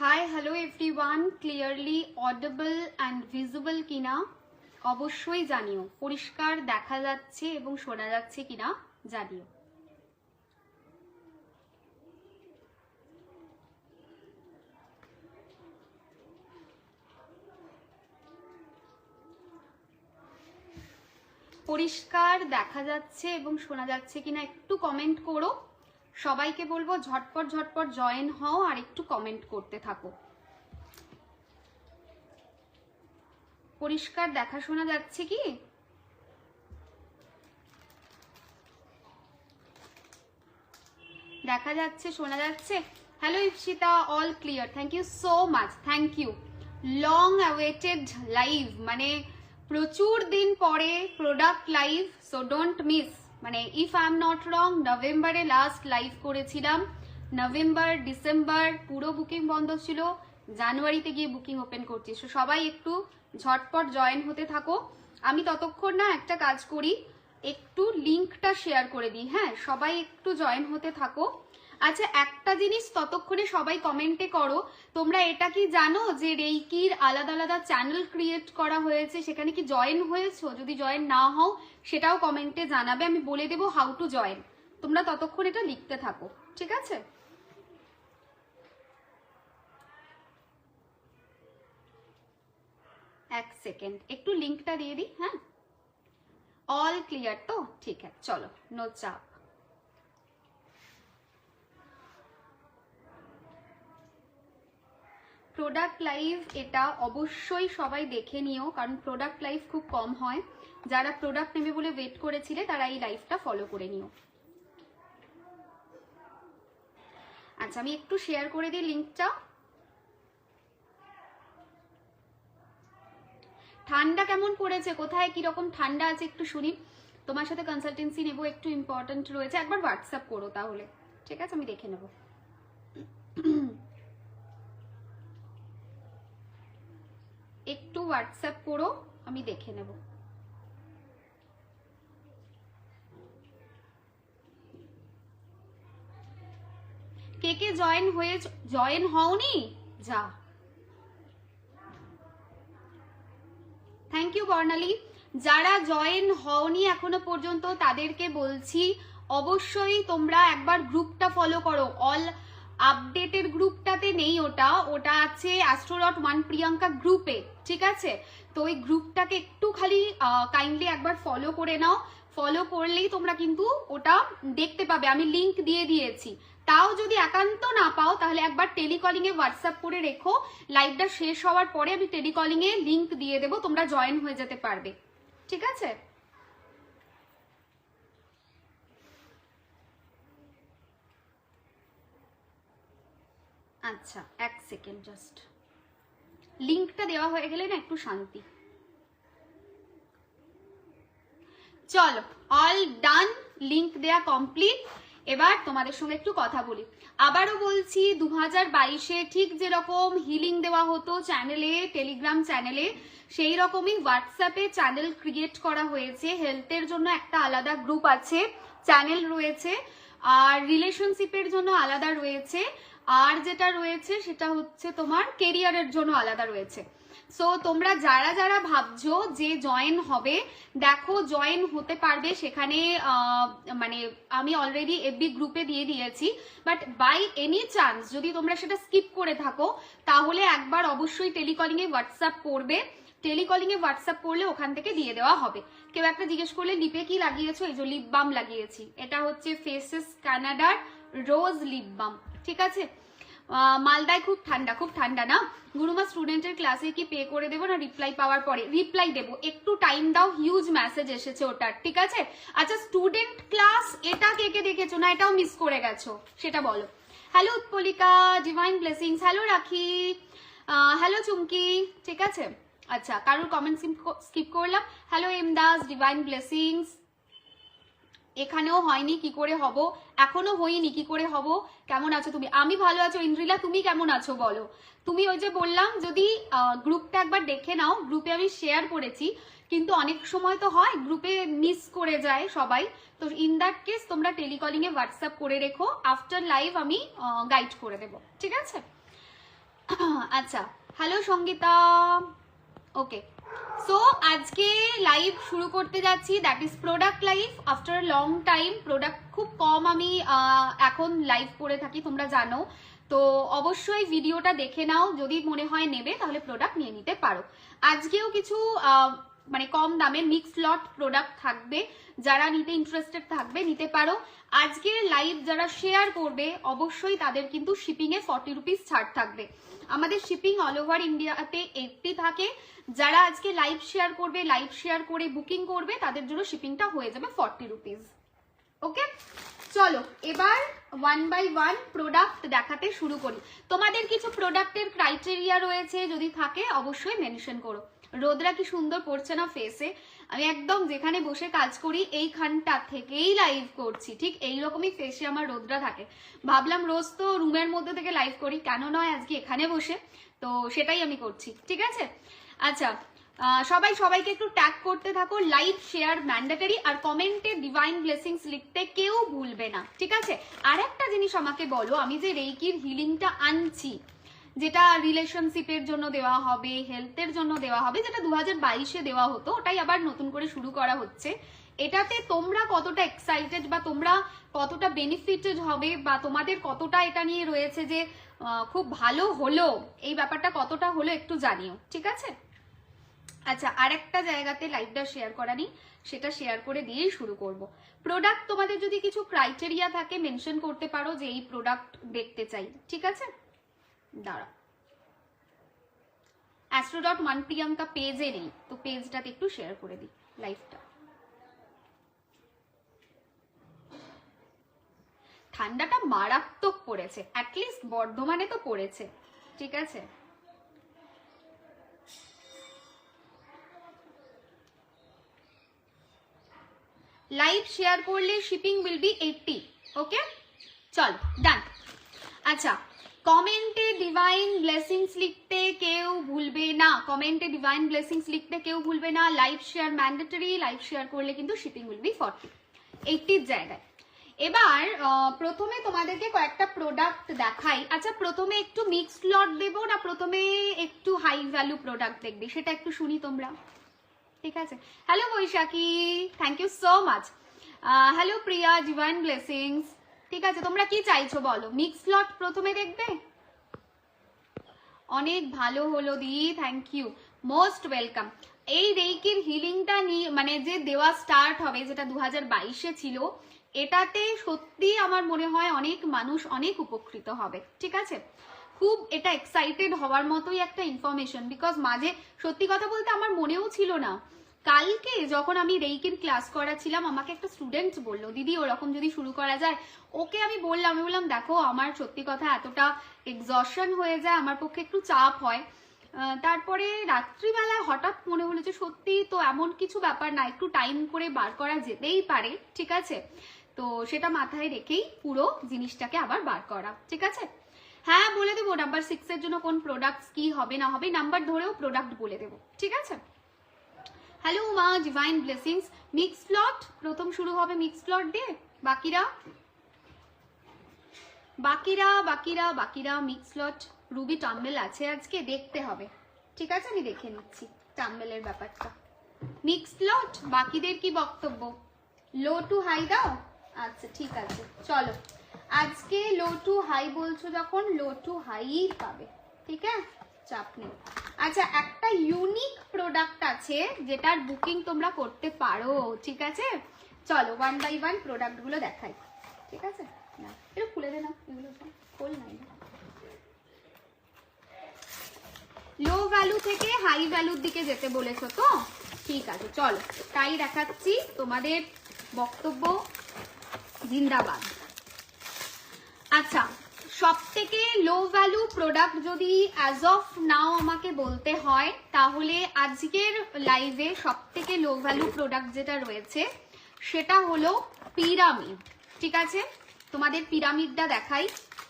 Hi hello everyone, clearly audible and visible কিনা অবশ্যই জানিও। পরিষ্কার দেখা যাচ্ছে এবং শোনা যাচ্ছে কিনা জানিও। পরিষ্কার দেখা যাচ্ছে এবং শোনা যাচ্ছে কিনা একটু কমেন্ট করো। সবাইকে বলবো ঝটপট ঝটপট জয়েন হও আর একটু কমেন্ট করতে থাকো। পরিষ্কার দেখা শোনা যাচ্ছে কি? দেখা যাচ্ছে, শোনা যাচ্ছে? Hello Ipsita, all clear, thank you so much, thank you. Long awaited live, মানে প্রচুর দিন পরে product live, so don't miss. মানে if I am not wrong, নভেম্বরে লাস্ট লাইভ করেছিলাম। নভেম্বর ডিসেম্বর পুরো বুকিং বন্ধ ছিল, জানুয়ারিতে গিয়ে বুকিং ওপেন করছি। সো সবাই একটু ঝটপট জয়েন হতে থাকো। আমি ততক্ষণ না একটা কাজ করি, একটু লিঙ্কটা শেয়ার করে দিই। হ্যাঁ, সবাই একটু জয়েন হতে থাকো। আচ্ছা, একটা জিনিস ততক্ষণে সবাই কমেন্টে করো, তোমরা এটা কি জানো যে রেইকির আলাদা আলাদা চ্যানেল ক্রিয়েট করা হয়েছে? সেখানে কি জয়েন হয়েছো? যদি জয়েন না হও সেটাও কমেন্টে জানাবে, আমি বলে দেবো হাউ টু জয়েন। তোমরা ততক্ষণ এটা লিখতে থাকো, ঠিক আছে? এক সেকেন্ড, একটু লিঙ্কটা দিয়ে দিই। হ্যাঁ, অল ক্লিয়ার তো? ঠিক আছে, চলো, নো চাপ। প্রোডাক্ট লাইভ এটা অবশ্যই সবাই দেখে নিও, কারণ প্রোডাক্ট লাইভ খুব কম হয়। যারা প্রোডাক্ট নেবে বলে ওয়েট করেছিলে তারা এই লাইভটা ফলো করে নিও। আচ্ছা, আমি একটু শেয়ার করে দিই লিঙ্কটা। ঠান্ডা কেমন পড়েছে, কোথায় কিরকম ঠান্ডা আছে একটু শুনি। তোমার সাথে কনসালটেন্সি নেবো, একটু ইম্পর্টেন্ট রয়েছে, একবার হোয়াটসঅ্যাপ করো তাহলে, ঠিক আছে? আমি দেখে নেব। একটু হোয়াটসঅ্যাপ করো, আমি দেখে নেব। কে কে জয়েন হওনি? যা, থ্যাংক ইউ বর্ণালী। যারা জয়েন হওনি এখনো পর্যন্ত তাদেরকে বলছি অবশ্যই তোমরা একবার গ্রুপটা ফলো করো। অল আপডেটের গ্রুপটাতে নেই, ওটা আছে astro.1 প্রিয়াঙ্কা গ্রুপে, ঠিক আছে? তো ওই গ্রুপটাকে একটু খালি কাইন্ডলি একবার ফলো করে নাও। ফলো করলেই তোমরা কিন্তু ওটা দেখতে পাবে, আমি লিংক দিয়ে দিয়েছি। তাও যদি একান্ত না পাও তাহলে একবার টেলিকলিং এ হোয়াটসঅ্যাপ করে রেখো, লাইভটা শেষ হওয়ার পরে আমি টেলিকলিং এ লিংক দিয়ে দেবো, তোমরা জয়েন হয়ে যেতে পারবে, ঠিক আছে? আচ্ছা, এক সেকেন্ড, জাস্ট লিংকটা দেওয়া হয়ে গেলে না একটু শান্তি। চলো, অল ডান, লিংক দেয়া কমপ্লিট। এবার তোমাদের সঙ্গে একটু কথা বলি। আবারও বলছি, 2022-এ ঠিক যেরকম হিলিং দেওয়া হতো চ্যানেলে, টেলিগ্রাম চ্যানেলে, সেই রকমই হোয়াটসঅ্যাপে চ্যানেল ক্রিয়েট করা হয়েছে। হেলথের জন্য একটা আলাদা গ্রুপ আছে, চ্যানেল রয়েছে, আর রিলেশনশিপের জন্য আলাদা রয়েছে, আর যেটা রয়েছে সেটা হচ্ছে তোমার কেরিয়ারের জন্য আলাদা রয়েছে। সো তোমরা যারা যারা ভাবছো যে জয়েন হবে, দেখো জয়েন হতে পারবে। সেখানে মানে আমি অলরেডি এফবি গ্রুপে দিয়ে দিয়েছি, বাট বাই এনি চান্স যদি তোমরা সেটা স্কিপ করে থাকো তাহলে একবার অবশ্যই টেলিকলিং এ হোয়াটসঅ্যাপ করবে। টেলিকলিং এ হোয়াটসঅ্যাপ করলে ওখান থেকে দিয়ে দেওয়া হবে। কেউ একটা জিজ্ঞেস করলে লিপে কি লাগিয়েছো? এই যে লিপ বাম লাগিয়েছি, এটা হচ্ছে ফেসেস কানাডার রোজ লিপ বাম, ঠিক আছে? মালদায় খুব ঠান্ডা না? গুরুমা, স্টুডেন্টের ক্লাসে কি পে করে দেবো না রিপ্লাই পাওয়ার পরে? রিপ্লাই দেবো, একটু টাইম দাও, হিউজ মেসেজ এসেছে ওটার, ঠিক আছে? আচ্ছা, স্টুডেন্ট ক্লাস এটা কে কে দেখেছো না এটাও মিস করে গেছো সেটা বলো। Hello Utpalika, divine blessings, hello Rakhi, hello Chumki, ঠিক আছে? আচ্ছা, কারোর কমেন্ট স্কিপ করলাম। Hello Emdas, divine blessings. এখানেও হয়নি, কি করে হব? এখনো হয়নি, কি করে হব? কেমন আছো তুমি? আমি ভালো আছো। ইন্দ্রিলা, তুমি কেমন আছো বলো? তুমি ওই যে বললাম যদি গ্রুপটা একবার দেখে নাও, গ্রুপে আমি শেয়ার করেছি, কিন্তু অনেক সময় তো হয় গ্রুপে মিস করে যায় সবাই। তো ইন দ্যাট কেস তোমরা টেলিকলিং এ হোয়াটসঅ্যাপ করে রেখো, আফটার লাইভ আমি গাইড করে দেবো, ঠিক আছে? আচ্ছা, হ্যালো সঙ্গীতা। ওকে, সো আজকে লাইভ শুরু করতে যাচ্ছি, that is product live. After long time product খুব কম আমি এখন লাইভ করে থাকি, তোমরা জানো। তো অবশ্যই ভিডিওটা দেখে নাও, যদি মনে হয় নেবে তাহলে প্রোডাক্ট নিয়ে নিতে পারো। আজকেও কিছু মানে কম দামে মিক্স লট প্রোডাক্ট থাকবে, যারা নিতে ইন্টারেস্টেড থাকবে নিতে পারো। আজকের লাইভ যারা শেয়ার করবে অবশ্যই তাদের কিন্তু শিপিং এ 40 রুপিস ছাড় থাকবে। আমাদের শিপিং অল ওভার ইন্ডিয়াতে 80 থাকে। যারা আজকে লাইভ শেয়ার করবে, লাইভ শেয়ার করে বুকিং করবে, তাদের জন্য শিপিংটা হয়ে যাবে 40 রুপিস। ওকে, চলো এবার ওয়ান বাই ওয়ান প্রোডাক্ট দেখাতে শুরু করি। তোমাদের কিছু প্রোডাক্টের ক্রাইটেরিয়া রয়েছে, যদি থাকে অবশ্যই মেনশন করো। রোদরা কি সুন্দর পড়ছে না ফেসে। আমি একদম যেখানে বসে কাজ করি এইখানটা থেকেই লাইভ করছি, ঠিক এইরকমই ফেসে আমার রোদরা থাকে। ভাবলাম রোজ তো রুমের মধ্যে থেকে লাইভ করি, কেন নয় আজকে এখানে বসে, তো সেটাই আমি করছি। ঠিক আছে, আচ্ছা সবাই সবাইকে একটু ট্যাগ করতে থাকো, লাইভ শেয়ার ম্যান্ডেটরি, আর কমেন্টে ডিভাইন ব্লেসিংস লিখতে কেউ ভুলবে না। ঠিক আছে, আর একটা জিনিস আমাকে বলো, আমি যে রেইকির হিলিংটা আনছি, যেটা রিলেশনশিপের জন্য দেওয়া হবে, হেলথের জন্য দেওয়া হবে, যেটা 2022-এ দেওয়া হতো, ওটাই আবার নতুন করে শুরু করা হচ্ছে। এটাতে তোমরা কতটা এক্সাইটেড বা তোমরা কতটা বেনিফিটেড হবে, বা তোমাদের কতটা এটা নিয়ে রয়েছে যে খুব ভালো হলো, এই ব্যাপারটা কতটা হলো একটু জানিও। ঠিক আছে, আচ্ছা আরেকটা জায়গাতে লাইভটা শেয়ার করা নেই, সেটা শেয়ার করে দিয়েই শুরু করব। প্রোডাক্ট তোমাদের যদি কিছু ক্রাইটেরিয়া থাকে মেনশন করতে পারো যে এই প্রোডাক্ট দেখতে চাই। ঠিক আছে, দাঁড়া, astro.1 প্রিয়াঙ্কা পেজে নেই, তো পেজটাতে একটু শেয়ার করে দিই লাইভটা। ঠান্ডাটা মারাত্মক পড়েছে, অ্যাটলিস্ট বর্ধমানে তো পড়েছে। ঠিক আছে, লাইভ শেয়ার করলে শিপিং উইল বি 80। ওকে, চল ডান। আচ্ছা, কমেন্টে ডিভাইন ব্লেসিংস লিখতে কেউ ভুলবে না, কমেন্টে ডিভাইন ব্লেসিংস লিখতে কেউ ভুলবে না। Live share mandatory, live share করলে কিন্তু শিপিং উইল বি 40, 80-র জায়গায়। এবার প্রথমে তোমাদেরকে কয়েকটা প্রোডাক্ট দেখাই। আচ্ছা প্রথমে একটু মিক্সড লট দেবো না প্রথমে একটু হাই ভ্যালু প্রোডাক্ট দেখবি, সেটা একটু শুনি তোমরা। ঠিক আছে, hello Baishakhi, thank you so much. Hello Priya, divine blessings. ঠিক আছে, তোমরা কি চাইছো বলো, মিক্স লট প্রথমে দেখবে? অনেক ভালো হলো দি, থ্যাংক ইউ, মোস্ট ওয়েলকাম। এই রেইকির হিলিংটা নিয়ে মানে যে দেওয়া স্টার্ট হবে, যেটা 2022-এ ছিল, এটাতে সত্যি আমার মনে হয় অনেক মানুষ অনেক উপকৃত হবে। ঠিক আছে, খুব এটা এক্সাইটেড হওয়ার মতোই একটা ইনফরমেশন, বিকজ মাঝে সত্যি কথা বলতে আমার মনেও ছিল না। কালকে যখন আমি রেইকির ক্লাস করাছিলাম, আমাকে একটা স্টুডেন্ট বললো দিদি ওরকম যদি শুরু করা যায়। ওকে আমি বললাম দেখো আমার সত্যি কথা এতটা এক্সশন হয়ে যায়, আমার পক্ষে একটু চাপ হয়। তারপরে রাত্রিবেলায় হঠাৎ মনে হলো যে সত্যি তো এমন কিছু ব্যাপার না, একটু টাইম করে বার করা যেতেই পারে। ঠিক আছে, তো সেটা মাথায় রেখেই পুরো জিনিসটাকে আবার বার করা। ঠিক আছে, হ্যাঁ বলে দেবো নাম্বার 6-এর জন্য কোন প্রোডাক্টস কি হবে না হবে, নাম্বার ধরেও প্রোডাক্ট বলে দেবো। ঠিক আছে, হ্যালো মা, ডিভাইন ব্লেসিংস। মিক্স লট প্রথম শুরু হবে মিক্স লট দিয়ে, বাকিরা বাকিরা বাকিরা বাকিরা মিক্স লট। রুবি টাম্বেল আছে আজকে, দেখতে হবে। ঠিক আছে, আমি দেখে নিচ্ছি টাম্বেলের ব্যাপারটা। মিক্স লট বাকিদের কি বক্তব্য? লো টু হাই দাও। আচ্ছা ঠিক আছে, চলো আজকে লো টু হাই বলছো যখন, লো টু হাই পাবে। ঠিক আছে, চাপ নেই। আচ্ছা একটা ইউনিক প্রোডাক্ট আছে যেটার বুকিং তোমরা করতে পারো। ঠিক আছে, চলো ওয়ান বাই ওয়ান প্রোডাক্ট গুলো দেখাই। ঠিক আছে, না এটা খুলে দে না, এগুলো খোল নাই। লো ভ্যালু থেকে হাই ভ্যালুর দিকে যেতে বলেছো তো, ঠিক আছে চলো তাই দেখাচ্ছি। তোমাদের বক্তব্য জিন্দাবাদ। আচ্ছা সব থেকে লো ভ্যালু প্রোডাক্ট যদি অ্যাজ অফ নাও আমাকে বলতে হয়, তাহলে আজকের লাইভে সব থেকে লো ভ্যালু প্রোডাক্ট যেটা রয়েছে সেটা হলো পিরামিড। ঠিক আছে, তোমাদের পিরামিডটা দেখাই।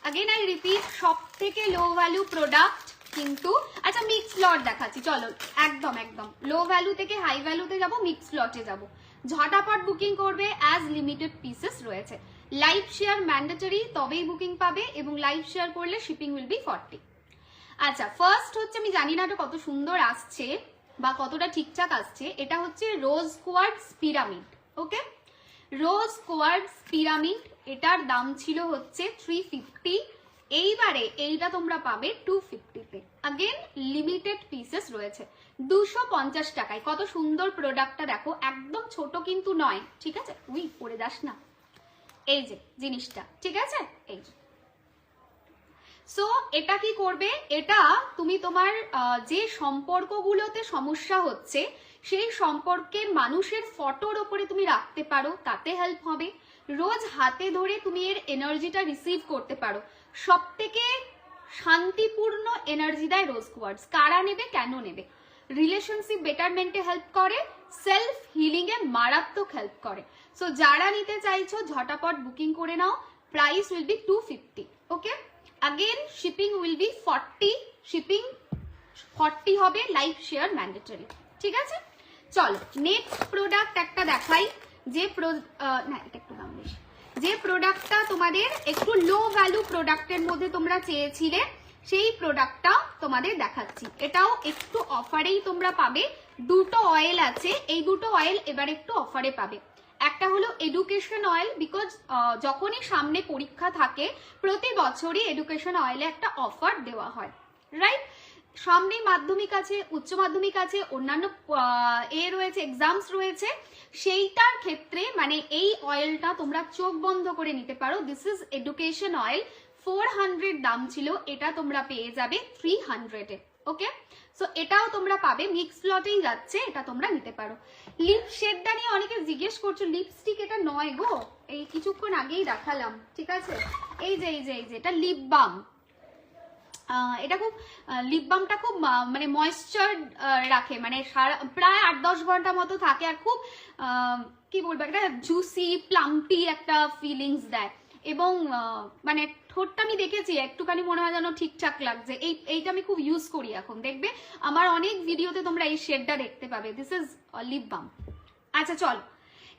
अगेन आई रिपीट, সব থেকে লো ভ্যালু প্রোডাক্ট কিন্তু। আচ্ছা মিক্স লট দেখাচ্ছি, চলো একদম একদম লো ভ্যালু থেকে হাই ভ্যালুতে যাব, মিক্স লটে যাব। ঝটাপট বুকিং করবে, অ্যাজ লিমিটেড পিসেস রয়েছে। লাইভ শেয়ার ম্যান্ডেটরি, তবেই বুকিং পাবে, এবং লাইভ শেয়ার করলে শিপিং উইল বি 40। আচ্ছা ফার্স্ট হচ্ছে, আমি জানি না এটা কত সুন্দর আসছে বা কতটা ঠিকঠাক আসছে, এটা হচ্ছে রোজ কোয়ার্টজ পিরামিড। ওকে, রোজ কোয়ার্টজ পিরামিড, এটার দাম ছিল হচ্ছে 350, এইবারে এইটা তোমরা পাবে 250-তে। আগেন লিমিটেড পিসেস রয়েছে, 250 টাকায়। কত সুন্দর প্রোডাক্টটা দেখো, একদম ছোট কিন্তু নয়, ঠিক আছে? উই পরে যাস না, এই যে জিনিসটা, ঠিক আছে? এই যে সো এটা কি করবে, এটা তুমি তোমার যে সম্পর্কগুলোতে সমস্যা হচ্ছে সেই সম্পর্কের মানুষের ফটোর ওপরে তুমি রাখতে পারো, তাতে হেল্প হবে। রোজ হাতে ধরে তুমি এর এনার্জিটা রিসিভ করতে পারো। সব থেকে শান্তিপূর্ণ এনার্জি দেয় রোজ কোয়ার্টজ। কারা নেবে, কেন নেবে? রিলেশনশিপ বেটারমেন্টে হেল্প করে, সেলফ হিলিং এ মারাত্মক হেল্প করে। সো যারা নিতে চাইছো ঝটাপট বুকিং করে নাও। Price will be 250। Okay, again shipping will be 40, shipping 40 হবে, লাইভ শেয়ার ম্যান্ডেটরি, ঠিক আছে? চলো নেক্সট প্রোডাক্ট একটা দেখাই, যে না এটা একটু দাম বেশি, যে প্রোডাক্টটা তোমাদের একটু লো ভ্যালু প্রোডাক্টের মধ্যে তোমরা চেয়েছিলে, সেই প্রোডাক্টটা তোমাদের দেখাচ্ছি। এটাও একটু অফারেই তোমরা পাবে। দুটো অয়েল আছে, এই দুটো অয়েল এবার একটু অফারে পাবে। একটা হলো এডুকেশন অয়েল, বিকজ যখনই সামনে পরীক্ষা থাকে প্রতি বছরই এডুকেশন অয়েলে একটা অফার দেওয়া হয়, রাইট? সামনে মাধ্যমিক আছে, উচ্চ মাধ্যমিক আছে, অন্যান্য রয়েছে, এক্সামস রয়েছে, সেইটার ক্ষেত্রে মানে এই অয়েলটা তোমরা চোখ বন্ধ করে নিতে পারো। দিস ইজ এডুকেশন অয়েল, 400 দাম ছিল, এটা তোমরা পেয়ে যাবে 300-এ। ওকে, সো এটাও তোমরা পাবে, মিক্স লটেই যাচ্ছে, এটা তোমরা নিতে পারো। লিপ শেডটা নিয়ে অনেকে জিজ্ঞেস করছো, লিপস্টিক এটা নয় গো, এই কিছুক্ষণ আগেই দেখালাম, ঠিক আছে? এই যে এটা লিপ বাম, এটা খুব লিপ বামটা খুব মানে ময়েশ্চার রাখে, মানে প্রায় 8-10 ঘন্টা মতো থাকে, আর খুব কি বলবো, একটা জুসি প্লাম্পি একটা ফিলিংস দেয়, এবং মানে ঠোঁটটা আমি দেখেছি একটুখানি মনে হয় যেন ঠিকঠাক লাগছে। এইটা আমি খুব ইউজ করি এখন, দেখবে আমার অনেক ভিডিওতে তোমরা এই শেডটা দেখতে পাবে। This is lip balm. আচ্ছা চলো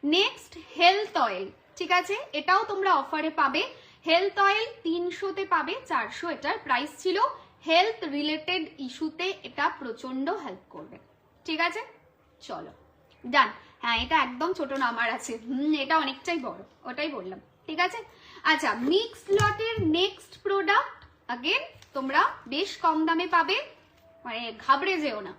নেক্সট, হেলথ অয়েল, ঠিক আছে? এটাও তোমরা অফারে পাবে। হেলথ অয়েল 300-তে পাবে, 400 এটার প্রাইস ছিল। হেলথ রিলেটেড ইস্যুতে এটা প্রচন্ড হেল্প করবে, ঠিক আছে? চলো ডান। হ্যাঁ এটা একদম ছোট না, আমার আছে, এটা অনেকটাই বড়, ওটাই বললাম, ঠিক আছে? আচ্ছা মিক্স লটের নেক্সট প্রোডাক্ট, अगेन তোমরা বেশ কম দামে পাবে, মানে ঘাবড়ে যেও না।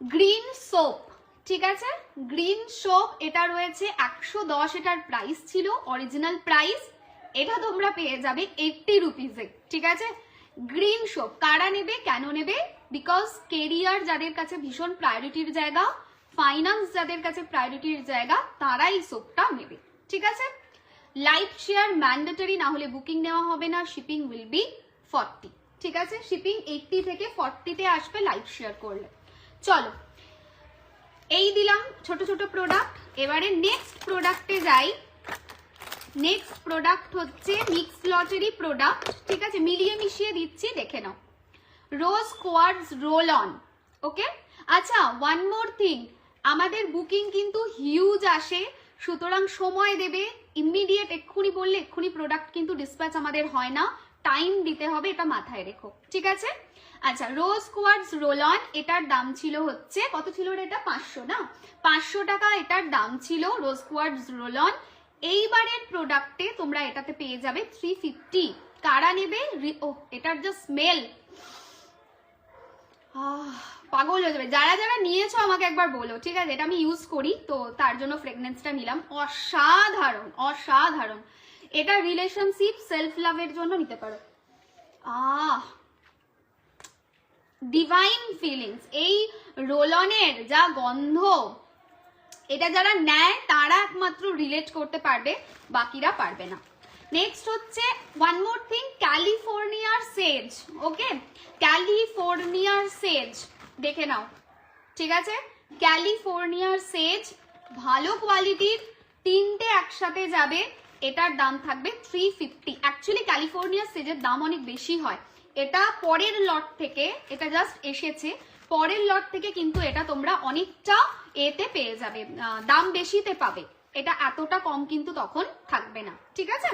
গ্রিন সোপ, ঠিক আছে? গ্রিন সোপ এটা রয়েছে 110, এটার প্রাইস ছিল অরিজিনাল প্রাইস, এটা তোমরা পেয়ে যাবে 80 রুপিজে, ঠিক আছে? গ্রিন সোপ কারা নেবে, কেন নেবে? বিকজ কেরিয়ার যাদের কাছে ভীষণ প্রায়োরিটির জায়গা, ফাইন্যান্স যাদের কাছে প্রায়োরিটির জায়গা, তারা এই সোপটা নেবে, ঠিক আছে? লাইভ শেয়ার ম্যান্ডেটরি, না হলে বুকিং নেওয়া হবে না। শিপিং উইল বি 40, ঠিক আছে? শিপিং 80 থেকে 40-তে আসবে লাইভ শেয়ার করলে। চলো এই দিলাম ছোট ছোট প্রোডাক্ট, এবারে নেক্সট প্রোডাক্টে যাই। নেক্সট প্রোডাক্ট হচ্ছে মিক্স লটেরই প্রোডাক্ট, ঠিক আছে? মিলিয়ে মিশিয়ে দিচ্ছি, দেখে নাও। রোজ কোয়ার্টজ রোল অন, ওকে? আচ্ছা ওয়ান মোর থিং, আমাদের বুকিং কিন্তু হিউজ আসে, সুতরাং সময় দেবে। ইমিডিয়েট এক্ষুনি বললে এক্ষুনি প্রোডাক্ট কিন্তু ডিসপ্যাচ আমাদের হয় না, টাইম দিতে হবে, এটা মাথায় রেখো, ঠিক আছে? আচ্ছা রোজ কোয়ার্টজ রোল অন, এটার দাম ছিল হচ্ছে কত ছিল রে, এটা 500 না, 500 টাকা এটার দাম ছিল রোজ কোয়ার্টজ রোল অন। এইবারের প্রোডাক্টে তোমরা এটাতে পেয়ে যাবে 350। কারা নেবে? ও এটার যে স্মেল, পাগল হয়ে যাবে। যারা যারা নিয়েছো আমাকে একবার বলো, ঠিক আছে? এটা আমি ইউজ করি তো তার জন্য ফ্রেগনেন্সটা নিলাম, অসাধারণ অসাধারণ। এটা রিলেশনশিপ সেলফ লাভের জন্য নিতে পারো। ডিভাইন ফিলিংস, এই রোলনের যা গন্ধ, এটা যারা নেয় তারা একমাত্র রিলেট করতে পারবে, বাকিরা পারবে না। নেক্সট হচ্ছে ওয়ান মোর থিং, ক্যালিফোর্নিয়ার সেজ, ওকে? ক্যালিফোর্নিয়ার সেজ দেখে নাও, ঠিক আছে? ক্যালিফোর্নিয়ার সেজ ভালো কোয়ালিটির, 3টে একসাথে যাবে, এটার দাম থাকবে 350। অ্যাকচুয়ালি ক্যালিফোর্নিয়ার সেজের দাম অনেক বেশি হয়, এটা পরের লট থেকে, এটা জাস্ট এসেছে পরের লট থেকে, কিন্তু এটা তোমরা অনেকটা এতে পেয়ে যাবে, দাম বেশিতে পাবে, এটা এতটা কম কিন্তু তখন থাকবে না, ঠিক আছে?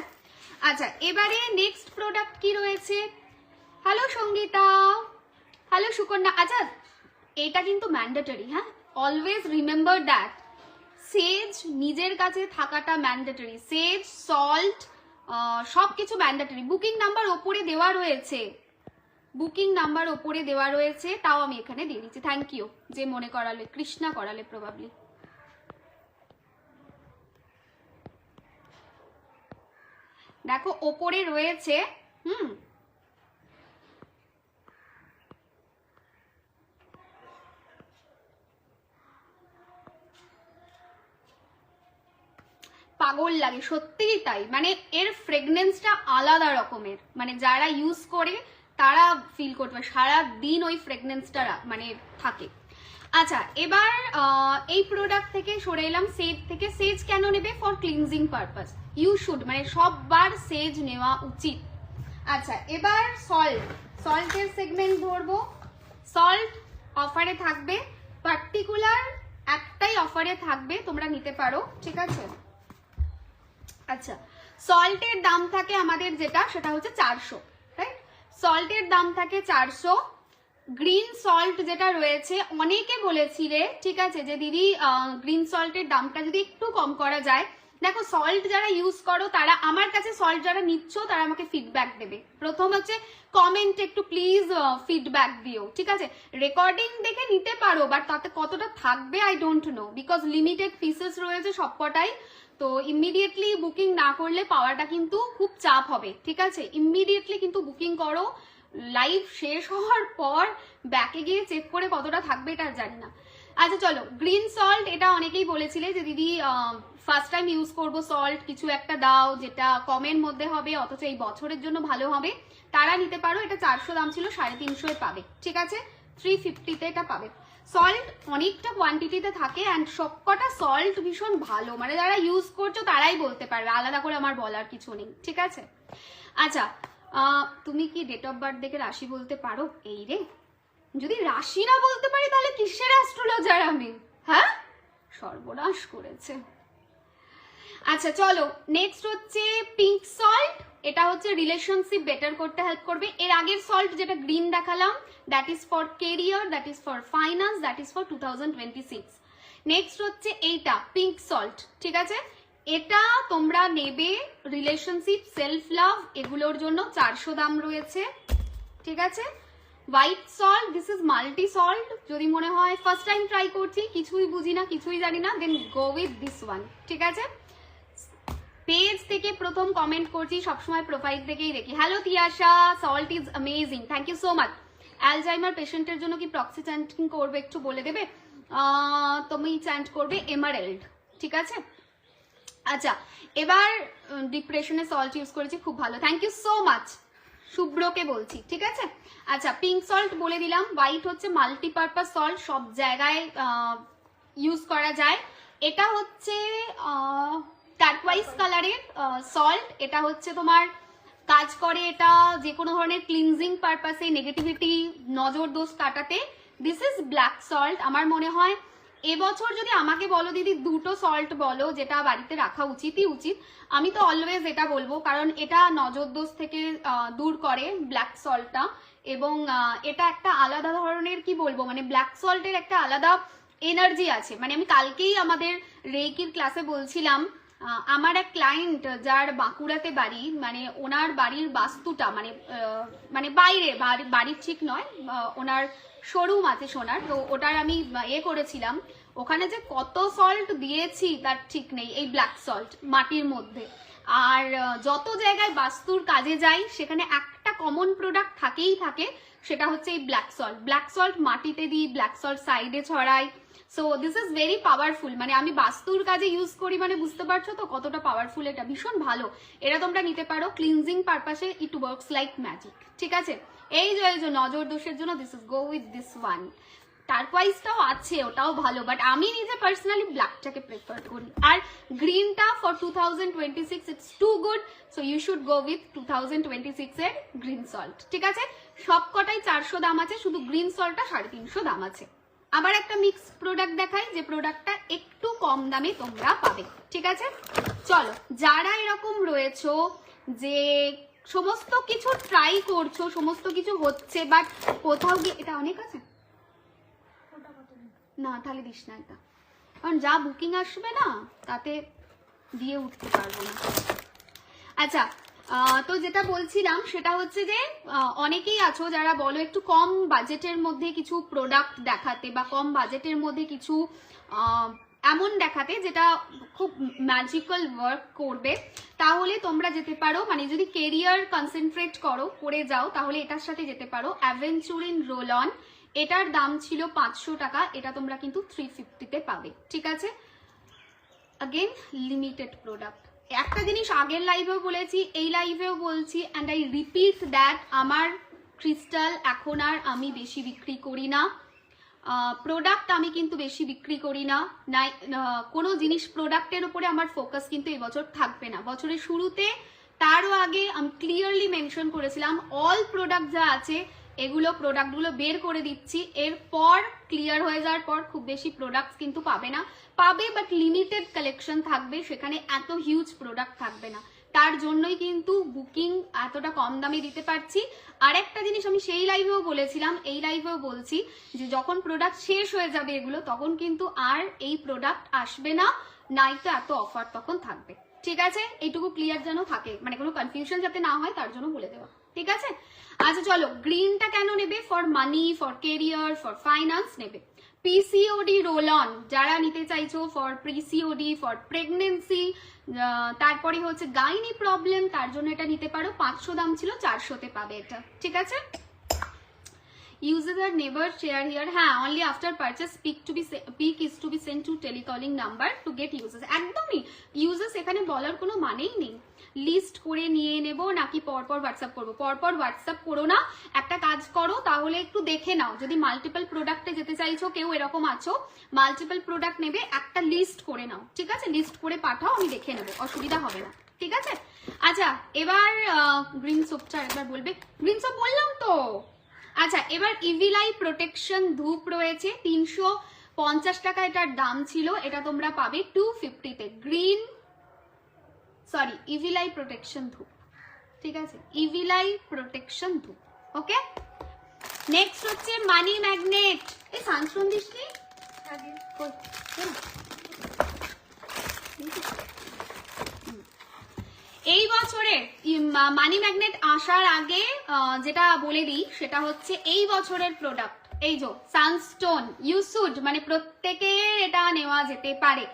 আচ্ছা এবারে নেক্সট প্রোডাক্ট কি রয়েছে? Hello Sangeeta, hello Sukanya. আচ্ছা এটা কিন্তু ম্যান্ডেটরি, হ্যাঁ, অলওয়েজ রিমেম্বার দ্যাট সেজ নিজের কাছে থাকাটা ম্যান্ডেটরি। সেজ, সল্ট, সবকিছু ম্যান্ডেটরি। বুকিং নাম্বার ওপরে দেওয়া রয়েছে, বুকিং নাম্বার ওপরে দেওয়া রয়েছে, তাও আমি এখানে দিয়ে দিচ্ছি। থ্যাংক ইউ যে মনে করালে, কৃষ্ণা করালে প্রবাবলি। দেখো ওপরে রয়েছে। পাগল লাগে সত্যিই তাই, মানে এর ফ্রেগনেন্সটা আলাদা রকমের, মানে যারা ইউজ করে তারা ফিল করতে পারে, সারাদিন ওই ফ্রেগনেন্সটা মানে থাকে। আচ্ছা এবার এই প্রোডাক্ট থেকে সরে এলাম, সেজ থেকে। সেজ কেন নেবে? For cleansing purpose, you should, মানে সববার সেজ নেওয়া উচিত। আচ্ছা এবার সল্ট, সল্টের সেগমেন্ট ধরবো। সল্ট অফারে থাকবে, পার্টিকুলার একটাই অফারে থাকবে, তোমরা নিতে পারো, ঠিক আছে। আচ্ছা সল্টের দাম থাকে আমাদের যেটা, সেটা হচ্ছে 400, রাইট? সল্টের দাম থাকে 400। গ্রিন সল্ট যেটা রয়েছে, অনেকে বলেছিলে, ঠিক আছে, যে দিদি গ্রিন সল্টের দামটা যদি একটু কম করা যায়। দেখো সল্ট যারা ইউজ করো তারা, আমার কাছে সল্ট যারা নিচ্ছ তারা আমাকে ফিডব্যাক দেবে। প্রথম হচ্ছে কমেন্ট একটু প্লিজ ফিডব্যাক দিও, ঠিক আছে। রেকর্ডিং দেখে নিতে পারো, বাট তাতে কতটা থাকবে I don't know, because limited pieces রয়েছে সবকটাই। তো ইমিডিয়েটলি বুকিং না করলে পাওয়াটা কিন্তু খুব চাপ হবে, ঠিক আছে। ইমিডিয়েটলি কিন্তু বুকিং করো, লাইভ শেষ হওয়ার পর ব্যাকে গিয়ে চেক করে কতটা থাকবে এটা জানি না। আচ্ছা চলো, গ্রিন সল্ট, এটা অনেকেই বলেছিলে যে দিদি ফার্স্ট টাইম ইউজ করবো সল্ট, কিছু একটা দাও যেটা কমের মধ্যে হবে অথচ এই বছরের জন্য ভালো হবে, তারা নিতে পারো। এটা 400 দাম ছিল, 350 পাবে, ঠিক আছে, 350-তে এটা পাবে। সল্ট অনেকটা কোয়ান্টিটিতে থাকে অ্যান্ড সবকটা সল্ট ভীষণ ভালো, মানে যারা ইউজ করছো তারাই বলতে পারবে, আলাদা করে আমার বলার কিছু নেই, ঠিক আছে। আচ্ছা তুমি কি ডেট অফ বার্থ দেখে রাশি বলতে পারো? এই রে, যদি রাশি না বলতে পারি তাহলে কিসের অ্যাস্ট্রোলজার আমি, হ্যাঁ, সর্বনাশ করেছে। আচ্ছা চলো নেক্সট হচ্ছে পিঙ্ক সল্ট। এটা হচ্ছে রিলেশনশিপ বেটার করতে হেল্প করবে। এর আগের সল্ট যেটা গ্রিন দেখালাম, that is for career, that is for finance, that is for 2026। Next হচ্ছে এইটা পিঙ্ক সল্ট, ঠিক আছে, এটা তোমরা নেবে রিলেশনশিপ, সেলফ লাভ, এগুলোর জন্য 400 দাম রয়েছে, ঠিক আছে। White salt, this is multi salt, যদি মনে হয় ফার্স্ট টাইম ট্রাই করছি, কিছুই বুঝি না, কিছুই জানি না, দেন গো উইথ দিস ওয়ান, ঠিক আছে। পেজ থেকে প্রথম কমেন্ট করছি, সবসময় প্রোফাইল থেকেই দেখি। Hello Tiasha, salt is amazing, thank you so much. Alzheimer পেশেন্টের জন্য কি প্রক্সি চ্যান্টিং করবে একটু বলে দেবে? তুমি চ্যান্ট করবে এমারেল্ড, ঠিক আছে। আচ্ছা এবার ডিপ্রেশনে সল্ট ইউজ করেছি, খুব ভালো, থ্যাংক ইউ সো মাচ, শুভ্রকে বলছি, ঠিক আছে। আচ্ছা পিঙ্ক সল্ট বলে দিলাম। হোয়াইট হচ্ছে মাল্টিপারপাস সল্ট, সব জায়গায় ইউজ করা যায়। এটা হচ্ছে টার্কোয়াইজ কালারের সল্ট, এটা হচ্ছে তোমার কাজ করে, এটা যে কোনো ধরনের ক্লিনজিং পারপাসে, নেগেটিভিটি, নজর দোষ কাটাতে। This is black salt. আমার মনে হয় এবছর যদি আমাকে বলো দিদি দুটো সল্ট বলো যেটা বাড়িতে রাখা উচিতই উচিত, আমি তো অলওয়েজ এটা বলবো, কারণ এটা নজর দোষ থেকে দূর করে ব্ল্যাক সল্টটা, এবং এটা একটা আলাদা ধরনের, কি বলবো, মানে ব্ল্যাক সল্টের একটা আলাদা এনার্জি আছে। মানে আমি কালকেই আমাদের রেকির ক্লাসে বলছিলাম, আমার এক ক্লায়েন্ট যার বাঁকুড়াতে বাড়ি, মানে ওনার বাড়ির বাস্তুটা মানে মানে বাইরে বাড়ির ঠিক নয়, ওনার শোরুম আছে সোনার, তো ওটার আমি করেছিলাম। ওখানে যে কত সল্ট দিয়েছি তার ঠিক নেই, এই ব্ল্যাক সল্ট মাটির মধ্যে। আর যত জায়গায় বাস্তুর কাজে যাই সেখানে একটা কমন প্রোডাক্ট থাকেই থাকে, সেটা হচ্ছে এই ব্ল্যাক সল্ট। ব্ল্যাক সল্ট মাটিতে দিই, ব্ল্যাক সল্ট সাইডে ছড়াই। So this is very powerful, মানে আমি বাস্তুর কাজে ইউজ করি, মানে বুঝতে পারছো তো কতটা পাওয়ারফুল এটা, ভীষণ ভালো। এটা তোমরা নিতে পারো ক্লিনজিং পারপাসে, ইট ওয়ার্কস লাইক ম্যাজিক, ঠিক আছে। এই যে নজর দোষের জন্য this is go with this one. টার্কোয়াইজটাও আছে, ওটাও ভালো, বাট আমি নিজে পার্সোনালি ব্ল্যাকটাকে প্রেফার করি। আর গ্রিনটা for 2026 it's too good, so you should go with 2026 এর গ্রিন সল্ট, ঠিক আছে। সবকটাই 400 দাম আছে, শুধু গ্রিন সল্টটা 350 দাম আছে। আবার একটা মিক্স প্রোডাক্ট দেখাই, যে প্রোডাক্টটা একটু কম দামে তোমরা পাবে, ঠিক আছে। চলো যারা এরকম রয়েছো যে সমস্ত কিছু ট্রাই করছো, সমস্ত কিছু হচ্ছে, বাট কোথাও গিয়ে এটা অনেক আছে না, তাহলে দিস না এটা, কারণ যা বুকিং আসবে না তাতে দিয়ে উঠতে পারবো না। আচ্ছা, তো যেটা বলছিলাম সেটা হচ্ছে যে অনেকেই আছো যারা বলো একটু কম বাজেটের মধ্যে কিছু প্রোডাক্ট দেখাতে, বা কম বাজেটের মধ্যে কিছু এমন দেখাতে যেটা খুব ম্যাজিক্যাল ওয়ার্ক করবে, তাহলে তোমরা যেতে পারো, মানে যদি কেরিয়ার কনসেন্ট্রেট করে যাও তাহলে এটার সাথে যেতে পারো। অ্যাভেঞ্চুরিন রোল অন, এটার দাম ছিল 500 টাকা, এটা তোমরা কিন্তু 350-তে পাবে, ঠিক আছে। Again limited product. একটা জিনিস আগের লাইভেও বলেছি, এই লাইভেও বলছি, অ্যান্ড আই রিপিট দ্যাট, আমার ক্রিস্টাল এখন আর আমি বেশি বিক্রি করি না, প্রোডাক্ট আমি কিন্তু বেশি বিক্রি করি না, কোনো জিনিস প্রোডাক্টের উপরে আমার ফোকাস কিন্তু এবছর থাকবে না। বছরের শুরুতে তারও আগে আমি ক্লিয়ারলি মেনশন করেছিলাম অল প্রোডাক্ট যা আছে এগুলো প্রোডাক্টগুলো বের করে দিচ্ছি, এরপর ক্লিয়ার হয়ে যাওয়ার পর খুব বেশি প্রোডাক্ট কিন্তু পাবে না, পাবে বাট লিমিটেড কালেকশন থাকবে, সেখানে এত হিউজ প্রোডাক্ট থাকবে না, তার জন্যই কিন্তু বুকিং এতটা কম দামে দিতে পারছি। আর একটা জিনিস আমি সেই লাইভেও বলেছিলাম, এই লাইভেও বলছি, যে যখন প্রোডাক্ট শেষ হয়ে যাবে এগুলো, তখন কিন্তু আর এই প্রোডাক্ট আসবে না, নাই তো এত অফার তখন থাকবে, ঠিক আছে। এইটুকু ক্লিয়ার যেন থাকে, মানে কোনো কনফিউশন যাতে না হয় তার জন্য বলে দেওয়া, ঠিক আছে। আচ্ছা চলো, গ্রিনটা কেন নেবে? For money, for career, for finance নেবে। পিসিওডি রোল অন যারা নিতে চাইছো, ফর পিসিওডি, ফর প্রেগনেন্সি, তারপরে হচ্ছে গাইনি প্রবলেম, তার জন্য এটা নিতে পারো। 500 দাম ছিল, 400-তে পাবে এটা, ঠিক আছে। Users are never share here. হ্যাঁ, only after purchase pic is to be sent to telecalling number to get users. একদমই users এখানে বলার কোনো মানেই নেই। লিস্ট করে নিয়ে নেব নাকি পরপর হোয়াটসঅ্যাপ করবো? পরপর হোয়াটসঅ্যাপ করো না, একটা কাজ করো তাহলে একটু দেখে নাও, যদি মাল্টিপল প্রোডাক্টে যেতে চাইছো, কেউ এরকম আছো মাল্টিপল প্রোডাক্ট নেবে, একটা লিস্ট করে নাও, ঠিক আছে। লিস্ট করে পাঠাও, আমি দেখে নেবো, অসুবিধা হবে না, ঠিক আছে। আচ্ছা এবার গ্রিন সোপটা একবার বলবে। গ্রিন সোপ বললাম তো। আচ্ছা এবার ইভিলাই প্রোটেকশন ধূপ রয়েছে, 350 টাকা এটার দাম ছিল, এটা তোমরা পাবে 250-তে। গ্রিন ইভিলাই প্রোটেকশন ধূপ, ঠিক আছে, ইভিলাই প্রোটেকশন ধূপ, ওকে। নেক্সট হচ্ছে মানি ম্যাগনেট। এই সানস্ক্রিন দিস নি এই বছরে মানি ম্যাগনেট আসার আগে যেটা বলে দিই সেটা হচ্ছে এই বছরের প্রোডাক্ট, এই যে সানস্টোন ইউসুড, মানে প্রত্যেকের এটা নেওয়া যেতে পারে।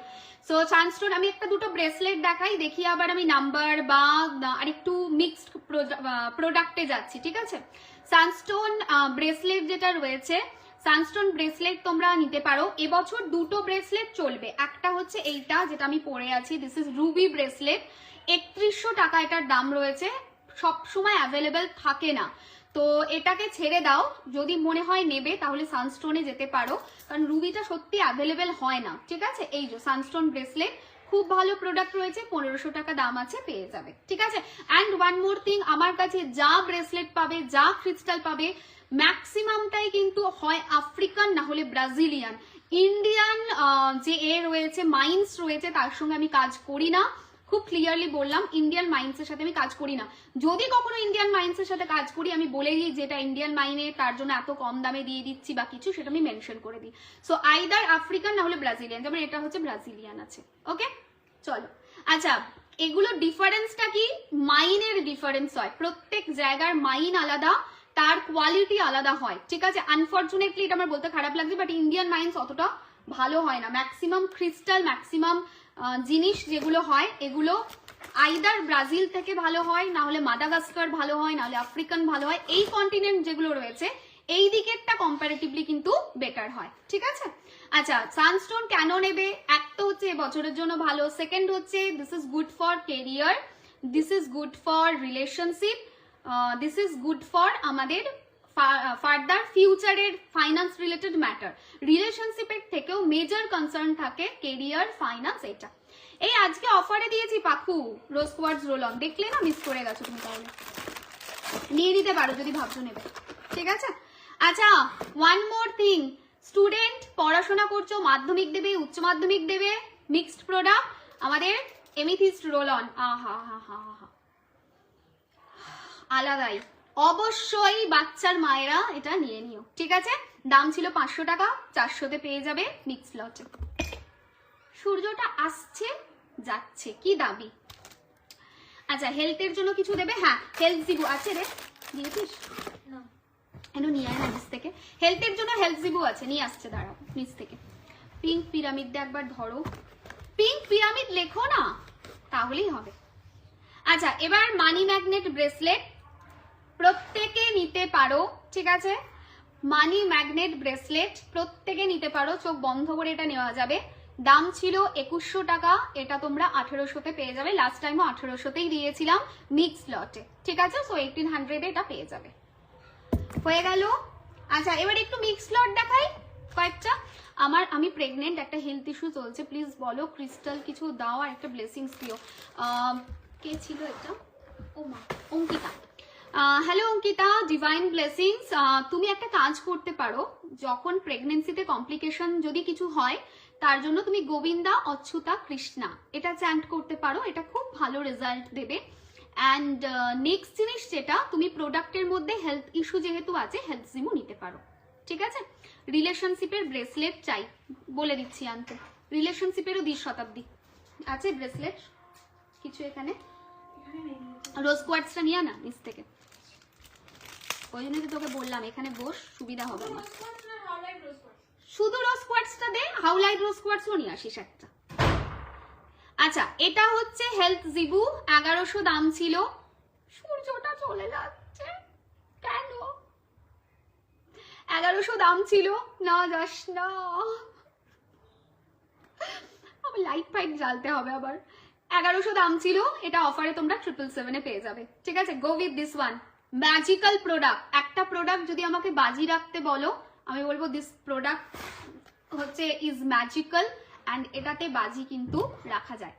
সো সানস্টোন আমি একটা দুটো ব্রেসলেট দেখাই, দেখি আবার আমি নাম্বার বা আরেকটু মিক্সড প্রোডাক্টে যাচ্ছি, ঠিক আছে। সানস্টোন ব্রেসলেট যেটা রয়েছে, সানস্টোন ব্রেসলেট তোমরা নিতে পারো। এবছর দুটো ব্রেসলেট চলবে, একটা হচ্ছে এইটা যেটা আমি পরে আছি, দিস ইজ রুবি ব্রেসলেট, 3100 টাকা এটার দাম রয়েছে, সব সময় অ্যাভেলেবেল থাকে না, তো এটাকে ছেড়ে দাও, যদি মনে হয় নেবে তাহলে সানস্টোনে যেতে পারো, কারণ রুবিটা সত্যি অ্যাভেলেবেল হয় না, ঠিক আছে। এই যে সানস্টোন ব্রেসলেট খুব ভালো প্রোডাক্ট রয়েছে, 1500 টাকা দাম আছে, পেয়ে যাবে, ঠিক আছে। অ্যান্ড ওয়ান মোর থিং, আমার কাছে যা ব্রেসলেট পাবে, যা ক্রিস্টাল পাবে, ম্যাক্সিমামটাই কিন্তু হয় আফ্রিকান না হলে ব্রাজিলিয়ান। ইন্ডিয়ান যে রয়েছে মাইন্স রয়েছে তার সঙ্গে আমি কাজ করি না, খুব ক্লিয়ারলি বললাম, ইন্ডিয়ান মাইন্সের সাথে আমি কাজ করি না। যদি কখনো ইন্ডিয়ান মাইন্সের সাথে কাজ করি, আমি বলে দিই যেটা ইন্ডিয়ান মাইনে, তার জন্য এত কম দামে দিয়ে দিচ্ছি বা কিছু, সেটা আমি মেনশন করে দিই। সো আইদার আফ্রিকান না হলে ব্রাজিলিয়ান, যেমন এটা হচ্ছে ব্রাজিলিয়ান আছে, ওকে। চলো আচ্ছা, এগুলো ডিফারেন্সটা কি? মাইনের ডিফারেন্স হয়, প্রত্যেক জায়গার মাইন আলাদা, তার কোয়ালিটি আলাদা হয়, ঠিক আছে। আনফর্চুনেটলি এটা আমার বলতে খারাপ লাগছে, বাট ইন্ডিয়ান মাইন্স অতটা ভালো হয় না। ম্যাক্সিমাম ক্রিস্টাল, ম্যাক্সিমাম জিনিস যেগুলো হয় এগুলো আইদার ব্রাজিল থেকে ভালো হয়, না হলে মাদাগাস্কার ভালো হয়, না হলে আফ্রিকান ভালো হয়। এই কন্টিনেন্ট যেগুলো রয়েছে এই দিকেরটা কম্পারেটিভলি কিন্তু বেটার হয়, ঠিক আছে। আচ্ছা সানস্টোন কেন নেবে? এক তো হচ্ছে বছরের জন্য ভালো, সেকেন্ড হচ্ছে this is good for career, this is good for relationship, this is good for আমাদের ফার্দার ফিউচারের ফাইন্যান্স রিলেটেড ম্যাটার। রিলেশনশিপের থেকেও মেজর কনসার্ন থাকে কেরিয়ার, ফাইন্যান্স, এটা। এই আজকে অফারে দিয়েছি পাখু রোজ কোয়ার্টজ রোল অন, দেখলে না, মিস করে গেছো তুমি, তাহলে নিয়ে নিতে পারো যদি ভাবছো নেবে, ঠিক আছে। আচ্ছা ওয়ান মোর থিং, স্টুডেন্ট পড়াশোনা করছো, মাধ্যমিক দেবে, উচ্চ মাধ্যমিক দেবে, মিক্সড প্রোডাক্ট আমাদের এমিথিস্ট রোল অন, আহা হা হা হা, আলাদাই, অবশ্যই বাচ্চার মায়েরা এটা নিয়ে নিও, ঠিক আছে? দাম ছিল 500 টাকা, 400-তে পেয়ে যাবে মিক্স লটে। সূর্যটা আসছে যাচ্ছে, কি দাবি। আচ্ছা, হেলথের জন্য কিছু দেবে? হ্যাঁ, হেলথ জিবু আছে রে, দিয়েছিস? এনো নিয়ে আয় না নিচ থেকে। হেলথের জন্য হেলথ জিবু আছে, নিয়ে আসছে, দাঁড়াও নিচ থেকে। পিঙ্ক পিরামিড দিয়ে একবার ধরো, পিঙ্ক পিরামিড লেখো না, তাহলেই হবে। আচ্ছা, এবার মানি ম্যাগনেট ব্রেসলেট প্রত্যেকে নিতে পারো, ঠিক আছে? মানি ম্যাগনেট ব্রেসলেট প্রত্যেকে নিতে পারো, চোখ বন্ধ করে এটা নেওয়া যাবে। দাম ছিল 2100 টাকা, এটা তোমরা 1800-তে পেয়ে যাবে। লাস্ট টাইমও 1800-তেই দিয়েছিলাম মিক্স লটে, ঠিক আছে? সো 1800-এ এটা পেয়ে যাবে। হয়ে গেল। আচ্ছা, এবার একটু মিক্স লট দেখাই কয়েকটা। আমি প্রেগনেন্ট, একটা হেলথ ইস্যু চলছে, প্লিজ বলো ক্রিস্টাল কিছু দাও আর একটা ব্লেসিংস দিও। কে ছিল এটা? ও মা, Ankita. Hello Ankita, divine blessings. তুমি একটা কাজ করতে পারো, যখন প্রেগনেন্সিতে কমপ্লিকেশন যদি কিছু হয়, তার জন্য তুমি গোবিন্দা অচ্যুতা কৃষ্ণা এটা চ্যান্ট করতে পারো, এটা খুব ভালো রেজাল্ট দেবে। অ্যান্ড নেক্সট জিনিস যেটা, তুমি প্রোডাক্টের মধ্যে হেলথ ইস্যু যেহেতু আছে, হেলথ জিমও নিতে পারো, ঠিক আছে? রিলেশনশিপের ব্রেসলেট চাই, বলে দিচ্ছি আনতে। রিলেশনশিপেরও 20 শতাব্দী আছে ব্রেসলেট কিছু এখানে। রোজ কোয়ার্টসটা নিয়ে না নিচ থেকে, ওই জন্য তো তোকে বললাম এখানে বস, সুবিধা হবে না। শুধু রোজ কোয়ার্টসটা দে, হাউলাইট রোজ কোয়ার্টসও নিয়ে আসিস একটা। আচ্ছা, এটা হচ্ছে হেলথ জিবু, 1100 দাম ছিল। সূর্যটা চলে যাচ্ছে কেন? 1100 দাম ছিল, না যাস না, আমার লাইট ফাইট জ্বালতে হবে আবার। 1100 দাম ছিল, এটা অফারে তোমরা 777-এ পেয়ে যাবে, ঠিক আছে? গো with this one. Magical product, একটা প্রোডাক্ট যদি আমাকে বাজি রাখতে বলো, আমি বলবো দিস প্রোডাক্ট হচ্ছে ইজ ম্যাজিক্যাল, অ্যান্ড এটাতে বাজি কিন্তু রাখা যায়।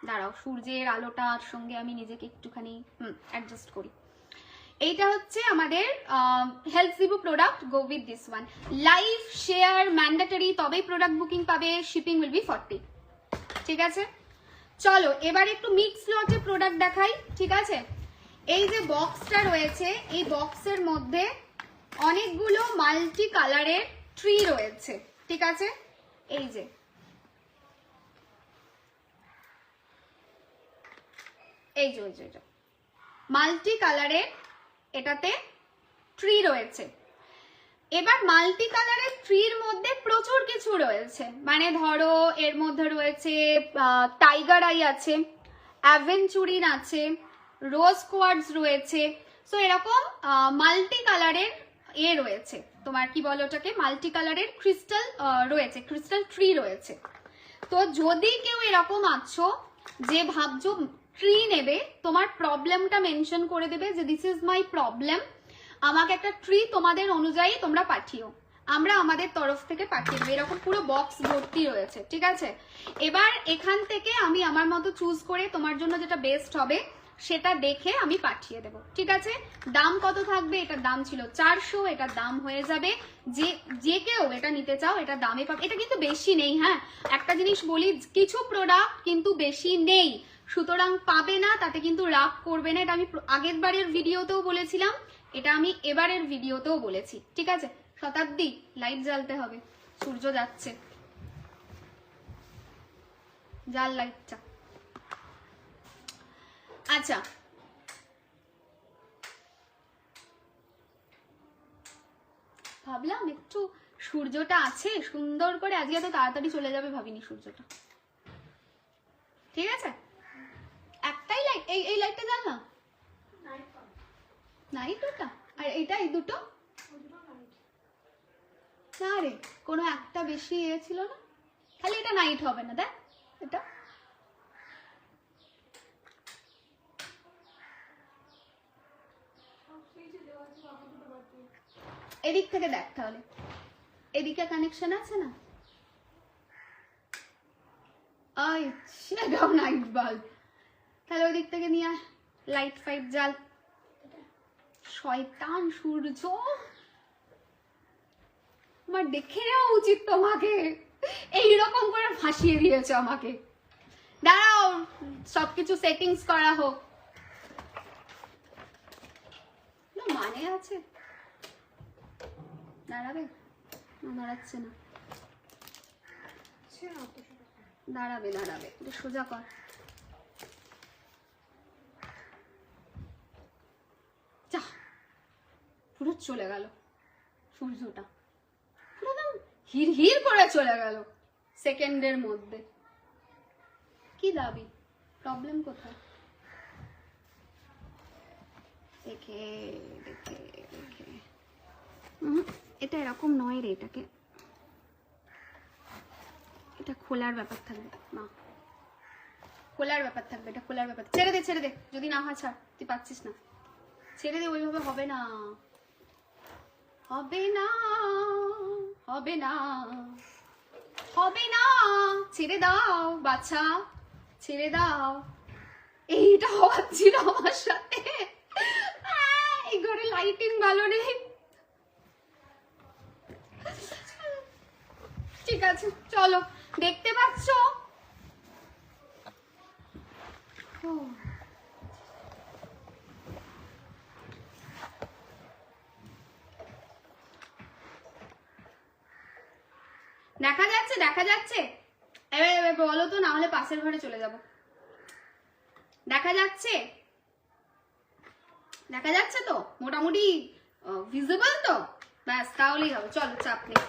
দাঁড়াও, সূর্যের আলোটার সঙ্গে আমি নিজেকে একটুখানি অ্যাডজাস্ট করি। এইটা হচ্ছে আমাদের হেলথ জিবু product, go with this one. Live share mandatory, তবেই প্রোডাক্ট বুকিং পাবে, শিপিং উইল বি 40, ঠিক আছে? চলো এবার একটু মিক্স লটে প্রোডাক্ট দেখাই, ঠিক আছে? এই যে বক্সটা রয়েছে, এই বক্সের মধ্যে অনেকগুলো মাল্টি কালারের ট্রি রয়েছে, ঠিক আছে? এই যে এই যে মাল্টি কালারের এটাতে ট্রি রয়েছে। এবার মাল্টি কালারের ট্রির মধ্যে প্রচুর কিছু রয়েছে, মানে ধরো এর মধ্যে রয়েছে টাইগার আই আছে, অ্যাভেঞ্চুরিন আছে, রোজ কোয়ার্টস রয়েছে। সো এরকম মাল্টি কালারের রয়েছে, তোমার কি বলো ওটাকে, মাল্টি কালারের ক্রিস্টাল রয়েছে, ক্রিস্টাল ট্রি রয়েছে। তো যদি কেউ এরকম আছো যে ভাবছো ট্রি নেবে, তোমার প্রবলেমটা মেনশন করে দেবে যে দিস ইজ মাই প্রবলেম, আমাকে একটা ট্রি তোমাদের অনুযায়ী তোমরা পাঠিও, আমরা আমাদের তরফ থেকে পাঠিয়ে দেবো। এরকম পুরো বক্স ভর্তি রয়েছে, ঠিক আছে? এবার এখান থেকে আমি আমার মতো চুজ করে তোমার জন্য যেটা বেস্ট হবে সেটা দেখে আমি পাঠিয়ে দেবো, ঠিক আছে? দাম কত থাকবে? এটার দাম ছিল 400, এটার দাম হয়ে যাবে, যে কেউ এটা নিতে চাও এটা দামে পাবে। এটা কিন্তু বেশি নেই, হ্যাঁ একটা জিনিস বলি, কিছু প্রোডাক্ট কিন্তু বেশি নেই, সুতরাং পাবে না, তাতে কিন্তু রাগ করবে না। এটা আমি আগের বারের ভিডিওতেও বলেছিলাম, এটা আমি এবারের ভিডিওতেও বলেছি, ঠিক আছে? শতাব্দী, লাইট জ্বালতে হবে, সূর্য যাচ্ছে, জাল লাইটটা। আচ্ছা, ভাবলাম একটু সূর্যটা আছে সুন্দর করে, আজকে এত তাড়াতাড়ি চলে যাবে ভাবিনি সূর্যটা, ঠিক আছে? একটাই লাইট, এই লাইটটা জ্বাল না, নাইট ওটা, আর এটা এই দুটো না রে, কোনো একটা বেশি ছিল না, খালি এটা নাইট হবে না, দেখ এটা এদিক থেকে দেখ, তাহলে এদিকে কানেকশন আছে না, সেটাও নাইট বাল্ব, তাহলে ওই দিক থেকে নিয়ে লাইট ফাইট জ্বাল। শয়তান সূর্য, আমার দেখে নেওয়া উচিত তোমাকে, এইরকম করে ফাঁসিয়ে দিয়েছে আমাকে। দাঁড়াও সবকিছু সেটিংস করা হোক। মানে আছে? দাঁড়াবে না, দাঁড়াচ্ছে না। দাঁড়াবে দাঁড়াবে, এটা সোজা কর। যা, পুরো চলে গেল সূর্যটা, পুরো একদম হির হির করে চলে গেল সেকেন্ডের মধ্যে। কি দাবি, প্রবলেম কোথায়? দেখে দেখে দেখে, এটা এরকম নয় রে, এটাকে এটা খোলার ব্যাপার থাকবে না, খোলার ব্যাপার থাকবে, এটা খোলার ব্যাপার। ছেড়ে দে ছেড়ে দে, যদি না হয় ছাড়, তুই পাচ্ছিস না, ছেড়ে দে, ওইভাবে হবে না, হবে না, হবে না, হবে না, ছেড়ে দাও বাচ্চা, ছেড়ে দাও। এইটা হচ্ছিল আমার সাথে, এই ঘরে লাইটিং ভালো নেই। ঠিক আছে চলো, দেখতে পাচ্ছ দেখা যাচ্ছে, দেখা যাচ্ছে? এবার বলো তো, না হলে পাশের ঘরে চলে যাব। দেখা যাচ্ছে, দেখা যাচ্ছে তো মোটামুটি ভিজিবল তো? ব্যাস তাহলেই হবে, চলো চাপ নেই।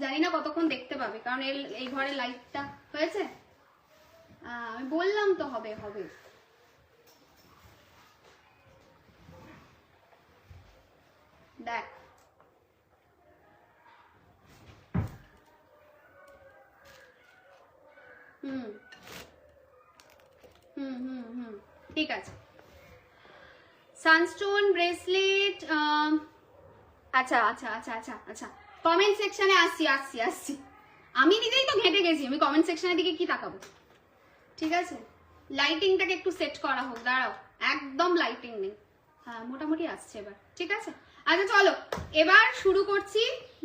জানি না কতক্ষণ দেখতে পাবে, কারণ এই ঘরের লাইটটা হয়েছে, আমি বললাম তো হবে হবে। দেখ হুম হুম হুম হুম ঠিক আছে। সানস্টোন ব্রেসলেট, আচ্ছা আচ্ছা আচ্ছা আচ্ছা আচ্ছা, কমেন্ট সেকশনে আসছি আসছি আসছি, আমি নিজেই তো ঘেঁটে গেছি, আমি কমেন্ট সেকশনের দিকে কি তাকাবো? ঠিক আছে, লাইটিংটাকে একটু সেট করা হোক, দাঁড়াও, একদম লাইটিং নেই। হ্যাঁ মোটামুটি আসছে এবার, ঠিক আছে। আচ্ছা চলো এবার শুরু করছি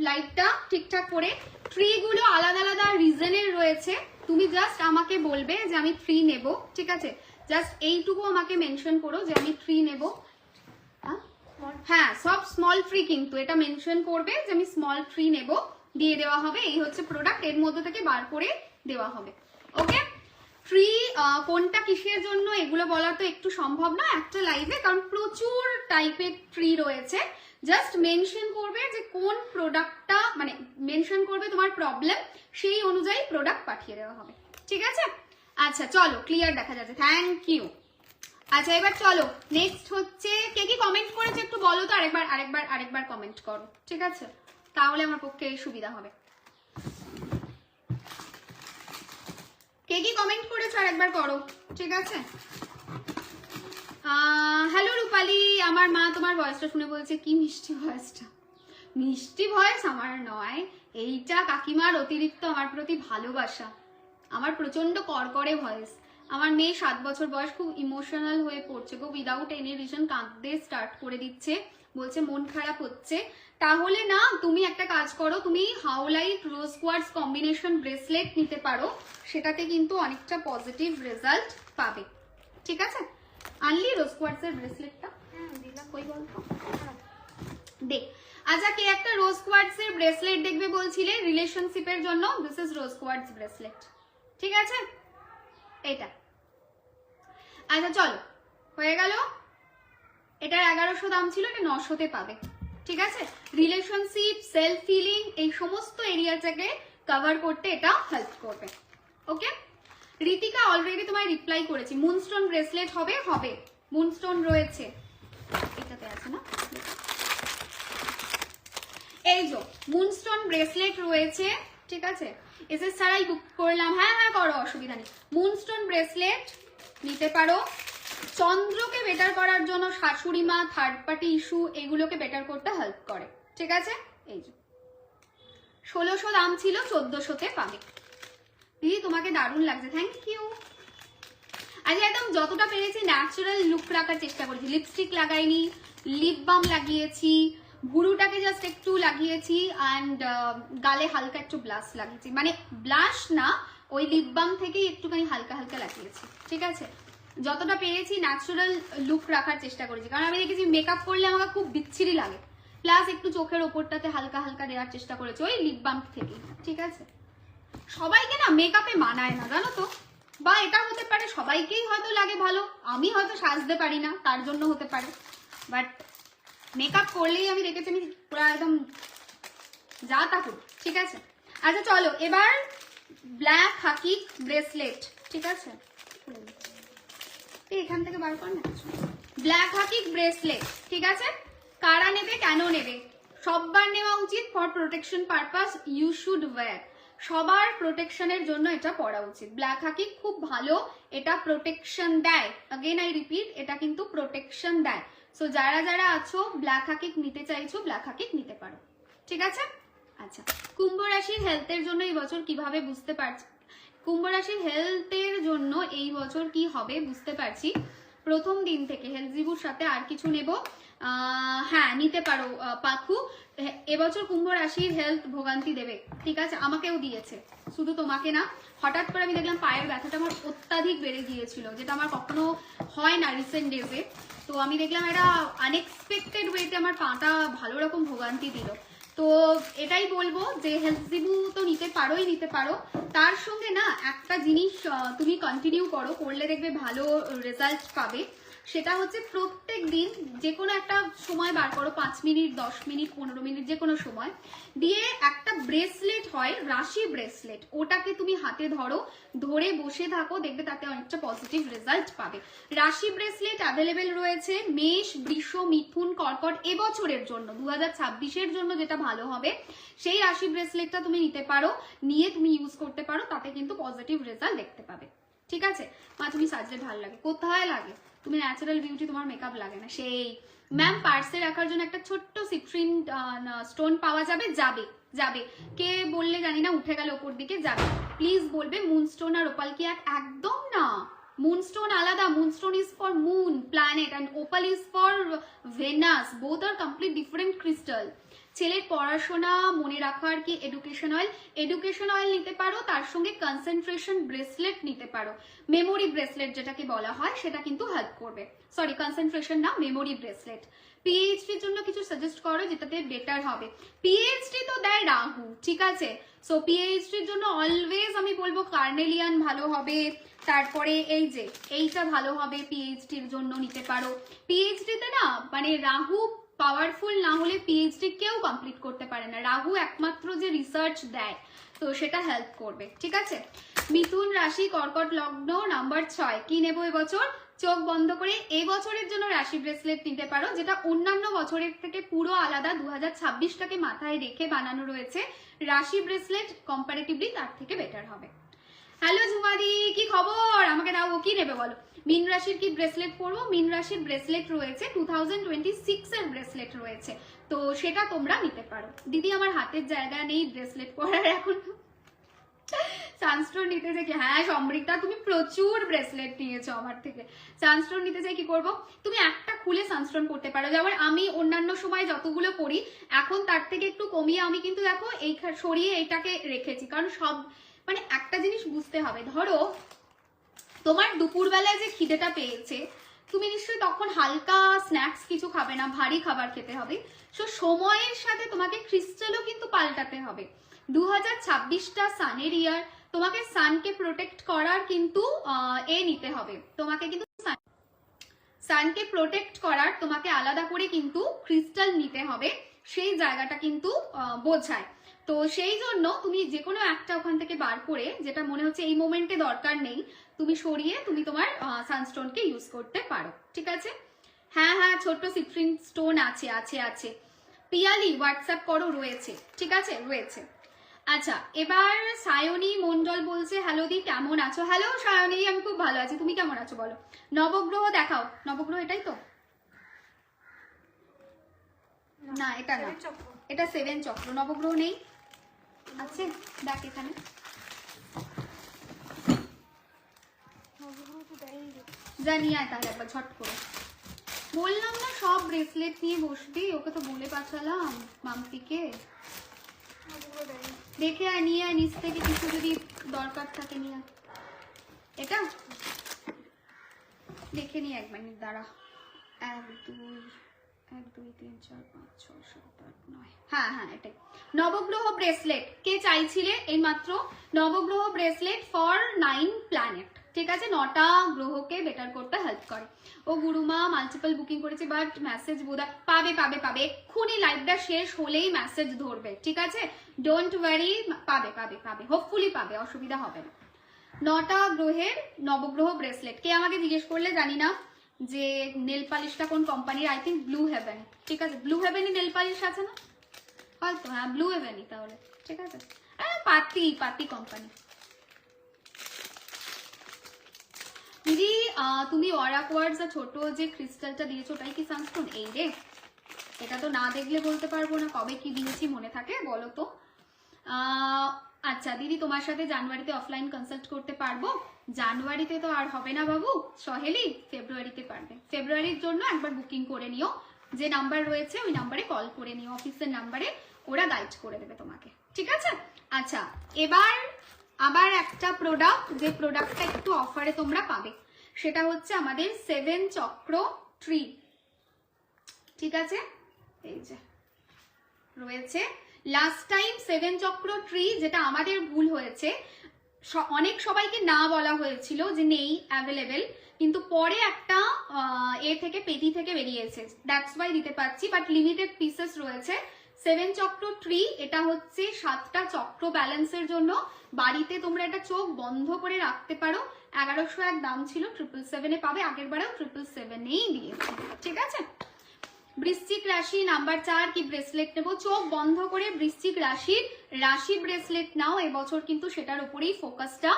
লাইটটা ঠিকঠাক করে। ট্রি গুলো আলাদা আলাদা রিজনের রয়েছে, তুমি জাস্ট আমাকে বলবে যে আমি ট্রি নেব, ঠিক আছে? জাস্ট এইটুকু আমাকে মেনশন করো যে আমি ট্রি নেব। হ্যাঁ সব স্মল ট্রি, কিন্তু এটা মেনশন করবে যে আমি স্মল ট্রি নেব, দিয়ে দেওয়া হবে। এই হচ্ছে প্রোডাক্ট, এর মধ্যে থেকে বার করে দেওয়া হবে। ওকে, ট্রি কোনটা কিসের জন্য এগুলো বলা তো একটু সম্ভব না একটা লাইভে, কারণ প্রচুর টাইপের ট্রি রয়েছে। জাস্ট মেনশন করবে যে কোন প্রোডাক্টটা, মানে মেনশন করবে তোমার প্রবলেম, সেই অনুযায়ী প্রোডাক্ট পাঠিয়ে দেওয়া হবে, ঠিক আছে? আচ্ছা চলো, ক্লিয়ার দেখা যাচ্ছে, থ্যাংক ইউ। আচ্ছা এবার চলো নেক্সট হচ্ছে, কে কি কমেন্ট করেছে একটু বলো তো, আরেকবার আরেকবার আরেকবার কমেন্ট করো, ঠিক আছে? তাহলে আমার পক্ষে সুবিধা হবে। কে কি কমেন্ট করেছো আরেকবার করো, ঠিক আছে? হ্যালো রূপালি, আমার মা তোমার ভয়েসটা শুনে বলছে কি মিষ্টি ভয়েসটা। মিষ্টি ভয়েস আমার নয়, এইটা কাকিমার অতিরিক্ত আমার প্রতি ভালোবাসা। আমার প্রচন্ড করকরে ভয়েস। আমার মেয়ে 7 বছর বয়স, খুব ইমোশনাল হয়ে পড়ছে গো, উইদাউট এনি রিজন কাঁদতে স্টার্ট করে দিচ্ছে, বলছে মন খারাপ হচ্ছে। তাহলে না তুমি একটা কাজ করো, তুমি হাউলাইট রোজ কোয়ার্টজ কম্বিনেশন ব্রেসলেট নিতে পারো, সেটাতে কিন্তু অনেকটা পজিটিভ রেজাল্ট পাবে, ঠিক আছে? আনলি রোজ কোয়ার্টজের ব্রেসলেটটা? হ্যাঁ দিলা, কই বলতো দেখ। আচ্ছা কে একটা রোজ কোয়ার্টজের ব্রেসলেট দেখবে বলছিলে রিলেশনশিপের জন্য? This is rose quartz bracelet, ঠিক আছে? এটা আচ্ছা চলো হয়ে গেল। এটার 1100 দাম ছিল, এটা 900-তে পাবে, ঠিক আছে? রিলেশনশিপ, সেলফ ফিলিং, এই সমস্ত এরিয়াটাকে কভার করতে এটা হেল্প করবে। ওকে, ঋতিকা অলরেডি তোমায় রিপ্লাই করেছি। মুনস্টোন ব্রেসলেট হবে? হবে, মুনস্টোন রয়েছে, এটাতে আছে না? এই যে মুনস্টোন ব্রেসলেট রয়েছে, ঠিক আছে? এসএস ছাড়াই বুক করলাম, হ্যাঁ হ্যাঁ করো, অসুবিধা নেই। মুনস্টোন ব্রেসলেট নিতে পারো। চন্দ্রকে বেটার করার জন্য শাশুড়ি মা, থার্ড পার্টি ইস্যু, এগুলোকে বেটার করতে হেল্প করে, ঠিক আছে? এই যে 1600 দাম ছিল, 1400-তে পাবে। দিদি তোমাকে দারুণ লাগছে, থ্যাংক ইউ। আজকে একদম যতটা পেরেছি ন্যাচারাল লুক রাখার চেষ্টা করেছি, লিপস্টিক লাগাইনি, লিপ বাম লাগিয়েছি, ভুরুটাকে জাস্ট একটু লাগিয়েছি, অ্যান্ড গালে হালকা একটু ব্লাশ লাগিয়েছি, মানে ব্লাশ না, ওই লিপ বাম থেকেই একটুখানি হালকা হালকা লাগিয়েছি, ঠিক আছে? যতটা পেরেছি ন্যাচারাল লুক রাখার চেষ্টা করেছি, কারণ আমি দেখেছি মেকআপ করলে আমাকে খুব বিচ্ছিরি লাগে। প্লাস একটু চোখের ওপরটাতে হালকা হালকা দেওয়ার চেষ্টা করেছি ওই লিপ বাম্প থেকে, ঠিক আছে? সবাইকে না মেকআপে মানায় না জানো তো, বা এটা হতে পারে সবাইকেই হয়তো লাগে ভালো, আমি হয়তো সাজতে পারি না তার জন্য হতে পারে, বাট মেকআপ করলেই আমি দেখেছি আমি পুরো একদম যা তা করি, ঠিক আছে? আচ্ছা চলো এবার ব্ল্যাক হাকিক ব্রেসলেট, ঠিক আছে? এখান থেকে বার কর না, ব্ল্যাক হাকিক ব্রেসলেট, ঠিক আছে? কারা নেবে, কেন নেবে? সববার নেওয়া উচিত, for protection purpose you should wear. সবার প্রোটেকশনের জন্য এটা পরা উচিত। ব্ল্যাক হাকিক খুব ভালো, এটা প্রোটেকশন দেয়। अगेन আই রিপিট, এটা কিন্তু প্রোটেকশন দেয়। সো যারা যারা আছো ব্ল্যাক হাকিক নিতে চাইছো, ব্ল্যাক হাকিক নিতে পারো, ঠিক আছে? আচ্ছা, কুম্ভ রাশির হেলথের জন্য এই বছর কিভাবে বুঝতে পারছি? কুম্ভ রাশির হেলথের জন্য এই বছর কি হবে বুঝতে পারছি। প্রথম দিন থেকে হেলথ রিভিউর সাথে আর কিছু নেব, হ্যাঁ নিতে পারো পাখু। এবছর কুম্ভ রাশির হেলথ ভোগান্তি দেবে, ঠিক আছে? আমাকেও দিয়েছে, শুধু তোমাকে না। হঠাৎ করে আমি দেখলাম পায়ের ব্যথাটা আমার অত্যাধিক বেড়ে গিয়েছিল, যেটা আমার কখনো হয় না রিসেন্ট ডেজে। তো আমি দেখলাম এটা আনএক্সপেক্টেড ওয়েতে আমার পাটা ভালো রকম ভোগান্তি দিল। তো এটাই বলবো যে হেলথ রিভিউ তো নিতে পারো, তার সঙ্গে না একটা জিনিস তুমি কন্টিনিউ করলে দেখবে ভালো রেজাল্ট পাবে। সেটা হচ্ছে প্রত্যেক দিন যে কোনো একটা সময় বার করো, 5 মিনিট 10 মিনিট 15 মিনিট যে কোনো সময় দিয়ে একটা ব্রেসলেট হয় রাশি ব্রেসলেট, ওটাকে তুমি হাতে ধরে বসে থাকো, দেখবে তাতে অনেকটা পজিটিভ রেজাল্ট পাবে। রাশি ব্রেসলেট অ্যাভেলেবেল রয়েছে মেষ, বৃষ, মিথুন, কর্কট এবছরের জন্য 2026-এর জন্য যেটা ভালো হবে সেই রাশি ব্রেসলেটটা তুমি নিতে পারো, নিয়ে তুমি ইউজ করতে পারো, তাতে কিন্তু পজিটিভ রেজাল্ট দেখতে পাবে, ঠিক আছে? মা তুমি সাজলে ভালো লাগে, কোথায় লাগে? তুমি ন্যাচারাল বিউটি, তোমার মেকআপ লাগে না। সেই ম্যাম পার্সে রাখার জন্য একটা ছোট্ট সিট্রিন স্টোন পাওয়া যাবে? যাবে কে বললে জানি না, উঠে গেল ওপর দিকে, যাবে। প্লিজ বলবে মুনস্টোন আর ওপাল কি একদম না, মুনস্টোন আলাদা, moonstone is for moon planet and opal is for Venus, both are complete different crystal. ছেলের পড়াশোনা মনে রাখার কি এডুকেশন অয়েল নিতে পারো, তার সঙ্গে কনসেন্ট্রেশন ব্রেসলেট নিতে পারো, মেমোরি ব্রেসলেট যেটাকে বলা হয় সেটা কিন্তু হেল্প করবে। সরি কনসেন্ট্রেশন না, মেমোরি ব্রেসলেট। পিএইচডির জন্য কিছু সাজেস্ট করো যেটাতে বেটার হবে। পিএইচডি তো দেয় রাহু, ঠিক আছে? সো পিএইচডির জন্য অলওয়েজ আমি বলবো কার্নেলিয়ান ভালো হবে, তারপরে এই যে এইটা ভালো হবে, পিএইচডির জন্য নিতে পারো। পিএইচডিতে না মানে রাহু পাওয়ারফুল না হলে পিএইচডি কেউ কমপ্লিট করতে পারে না, রাহু একমাত্র যে রিসার্চ দেয়, তো সেটা হেল্প করবে, ঠিক আছে? মিথুন রাশি, কর্কট লগ্ন, নাম্বার 6, কি নেব এবছর? চোখ বন্ধ করে এই বছরের জন্য রাশি ব্রেসলেট নিতে পারো, যেটা অন্যান্য বছরের থেকে পুরো আলাদা, 2026টাকে মাথায় রেখে বানানো রয়েছে। রাশি ব্রেসলেট কম্পারেটিভলি তার থেকে বেটার হবে। হ্যালো ঝুমাদি, কি খবর? আমাকে দাও, কি নেবে বলো? মীন রাশির কি ব্রেসলেট পরবো? মীন রাশির ব্রেসলেট রয়েছে 2026 এর ব্রেসলেট রয়েছে, তো সেটা তোমরা নিতে পারো। দিদি আমার হাতের জায়গা নেই ব্রেসলেট পরার, এখন সানস্টোন নিতে চাই কি? হ্যাঁ সম্রিতা, তুমি প্রচুর ব্রেসলেট নিয়েছো আমার থেকে। সানস্টোন নিতে চাই কি করবো? তুমি একটা খুলে সানস্টোন করতে পারো, যেমন আমি অন্যান্য সময় যতগুলো করি এখন তার থেকে একটু কমিয়ে আমি কিন্তু দেখো এই সরিয়ে এইটাকে রেখেছি, কারণ সব মানে একটা জিনিস বুঝতে হবে, ধরো তোমার দুপুরবেলায় যে খিদেটা পেয়েছে তুমি নিশ্চয়ই তখন হালকা স্ন্যাক্স কিছু খাবে না, ভারী খাবার খেতে হবে। সো সময়ের সাথে তোমাকে ক্রিস্টালও কিন্তু পাল্টাতে হবে। 2026টা সানের ইয়ার, তোমাকে সানকে প্রোটেক্ট করার কিন্তু নিতে হবে, তোমাকে কিন্তু সানকে প্রোটেক্ট করার তোমাকে আলাদা করে কিন্তু ক্রিস্টাল নিতে হবে, সেই জায়গাটা কিন্তু বোঝায়। তো সেই জন্য তুমি যে কোনো একটা ওখান থেকে বার করে যেটা মনে হচ্ছে এই মোমেন্টে দরকার নেই, তুমি সরিয়ে তুমি তোমার সানস্টোনকে ইউজ করতে পারো, ঠিক আছে? হ্যাঁ হ্যাঁ ছোট্ট সিট্রিন স্টোন আছে। পিয়ালি হোয়াটসঅ্যাপ করো, রয়েছে, ঠিক আছে, রয়েছে। আচ্ছা এবার সায়নী মন্ডল বলছে, হ্যালো দি কেমন আছো? হ্যালো সায়নী, আমি খুব ভালো আছি, তুমি কেমন আছো বলো? নবগ্রহ দেখাও, নবগ্রহ এটাই তো না, এটা না, এটা 7 চক্র, নবগ্রহ নেই, আছে দেখ এখানে। জানি আয় তাহলে একবার ঝট করে, বললাম না সব ব্রেসলেট নিয়ে বসবি, ওকে তো বলে পাঠালাম মাম্পিকে। দেখে আয়, নিয়ে আয় নিচ থেকে কিছু যদি দরকার থাকে নিয়ে আয়। এটা দেখে নি 1 মিনিট দাঁড়া। 1 2 3 4 5 6 7 8 9, হ্যাঁ হ্যাঁ এটাই। নবগ্রহ ব্রেসলেট কে চাইছিলে? এই মাত্র নবগ্রহ ব্রেসলেট ফর 9 প্ল্যানেট, ঠিক আছে? 9টা গ্রহকে বেটার করতে হেল্প করে। ও গুরুমা মাল্টিপল বুকিং করেছে বাট মেসেজ বোধহয় পাবে পাবে পাবে, এক্ষুনি লাইভটা শেষ হলেই মেসেজ ধরবে, ঠিক আছে? ডোন্ট ওয়ারি, পাবে পাবে পাবে, হোপফুলি পাবে, অসুবিধা হবে না। 9টা গ্রহের নবগ্রহ ব্রেসলেট। কে আমাকে জিজ্ঞেস করলে জানি না যে নেল পালিশটা কোন কোম্পানির, আই থিঙ্ক ব্লু হেভেন, ঠিক আছে? ব্লু হেভেনই নেল পালিশ আছে না হয়তো, হ্যাঁ ব্লু হেভেনই তাহলে, ঠিক আছে? পাতি কোম্পানি। দিদি তুমি অরা কোয়ার্টস ছোট যে ক্রিস্টালটা দিয়েছো ওটাই কি সানস্টোন? এই রে, এটা তো না দেখলে বলতে পারবো না কবে কি দিয়েছি, মনে থাকে বলো তো? আচ্ছা দিদি, তোমার সাথে জানুয়ারিতে অফলাইন কনসাল্ট করতে পারবো? জানুয়ারিতে তো আর হবে না বাবু সহেলি, ফেব্রুয়ারিতে পারবে। ফেব্রুয়ারির জন্য একবার বুকিং করে নিও, যে নাম্বার রয়েছে ওই নাম্বারে কল করে নিও, অফিসের নাম্বারে, ওরা গাইড করে দেবে তোমাকে, ঠিক আছে? আচ্ছা, এবার আবার একটা প্রোডাক্ট, যে প্রোডাক্টটা একটু অফারে তোমরা পাবে, সেটা হচ্ছে আমাদের 7 চক্র ট্রি, ঠিক আছে? এই যে রয়েছে লাস্ট টাইম 7 চক্র ট্রি, যেটা আমাদের ভুল হয়েছে, অনেক সবাইকে না বলা হয়েছিল যে নেই অ্যাভেলেবেল, কিন্তু পরে একটা থেকে পেটি থেকে বেরিয়েছে, দ্যাটস ওয়াই দিতে পারছি, বাট লিমিটেড পিসেস রয়েছে। 7 চক্র ট্রি, এটা হচ্ছে 7টা চক্র ব্যালেন্সের জন্য। বাড়িতে তোমরা এটা চোখ বন্ধ করে রাখতে পারো। 1101 দাম ছিল, 777 এ পাবে, আগের বারেও 777 দিয়েছি, ঠিক আছে? বৃশ্চিক রাশি নাম্বার 4 কি ব্রেসলেট নেবো? চোখ বন্ধ করে বৃশ্চিক রাশি ব্রেসলেট নাও, এবছর কিন্তু সেটার উপরেই ফোকাসটা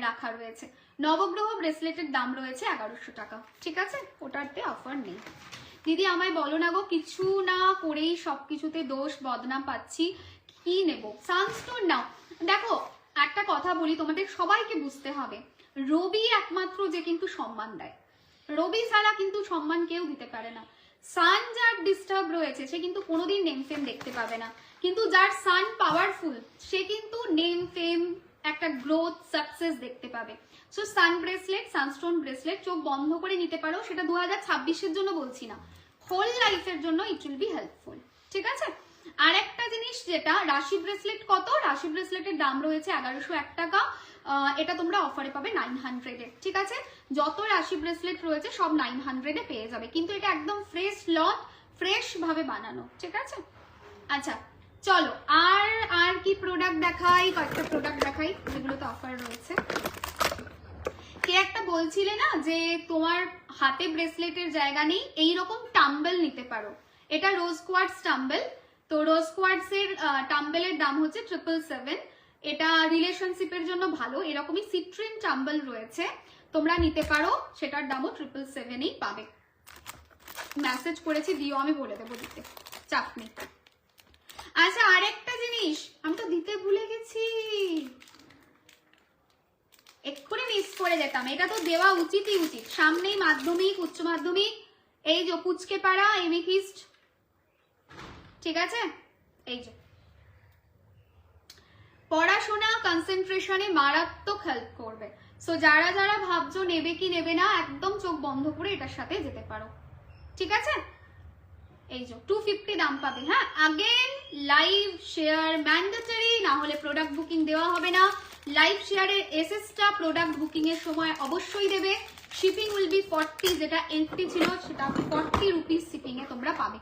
রাখা রয়েছে। নবগ্রহ ব্রেসলেটের দাম রয়েছে 1100 টাকা, ঠিক আছে? ওটাতে অফার নেই। দিদি আমায় বলো না গো, কিছু না করেই সবকিছুতে দোষ বদনাম পাচ্ছি, কি নেব? সানস্টোন নাও। দেখো একটা কথা বলি, তোমাদের সবাইকে বুঝতে হবে, রবি একমাত্র যে কিন্তু সম্মান দেয়, রবি ছাড়া কিন্তু সম্মান কেউ দিতে পারে না। সান যার ডিস্টার্ব রয়েছে সে কিন্তু কোনোদিন নেম ফেম দেখতে পাবে না, কিন্তু যার সান পাওয়ারফুল সে কিন্তু নেম ফেম, একটা গ্রোথ, সাকসেস দেখতে পাবে। সো সান ব্রেসলেট, সানস্টোন ব্রেসলেট চোখ বন্ধ করে নিতে পারো, সেটা 2026-এর জন্য বলছি না, হোল লাইফের জন্য ইট উইল বি হেল্পফুল, ঠিক আছে? আর একটা জিনিস, যেটা রাশি ব্রেসলেট, কত রাশি ব্রেসলেটের দাম রয়েছে 1101 টাকা, এটা তোমরা অফারে পাবে 900-এ, ঠিক আছে? যত রাশি ব্রেসলেট রয়েছে সব 900-এ পেয়ে যাবে, কিন্তু এটা একদম ফ্রেশ লট, ফ্রেশ ভাবে বানানো, ঠিক আছে? আচ্ছা চলো, আর কি প্রোডাক্ট দেখাই, কয়েকটা প্রোডাক্ট দেখাই যেগুলোতে অফার রয়েছে। কে একটা বলছিলে না যে তোমার হাতে ব্রেসলেটের জায়গা নেই, এইরকম টাম্বেল নিতে পারো, এটা রোজ কোয়ার্টস টাম্বেল। তো রোজ কোয়ার্টসের টাম্বেলের দাম হচ্ছে 777, এটা রিলেশনশিপের জন্য ভালো। এরকমই সিট্রিন টাম্বেল রয়েছে, তোমরা নিতে পারো, সেটার দামও 777-এই পাবে। মেসেজ করেছি, দিও, আমি বলে দেবো দিতে, চাপ নেই। আচ্ছা আরেকটা জিনিস আমি তো দিতে ভুলে গেছি, এক্ষুনি মিস করে যেতাম, এটা তো দেওয়া উচিতই উচিত। সামনেই মাধ্যমিক, উচ্চ মাধ্যমিক, এই যে পুচকে পাড়া এমিকিস্ট, ঠিক আছে? এই যে পড়াশোনা কনসেন্ট্রেশনে মারাত্মক হেল্প করবে। সো যারা যারা ভাবছো নেবে কি নেবে না, একদম চোখ বন্ধ করে এটার সাথে যেতে পারো, ঠিক আছে? এই যে 250 দাম পাবে। হ্যাঁ, আগেন লাইভ শেয়ার ম্যান্ডেটরি, না হলে প্রোডাক্ট বুকিং দেওয়া হবে না। লাইভ শেয়ারের এসএসটা প্রোডাক্ট বুকিং এর সময় অবশ্যই দেবে। শিপিং উইল বি 40, যেটা 80 ছিল সেটা 40 রুপিস শিপিং এ তোমরা পাবে।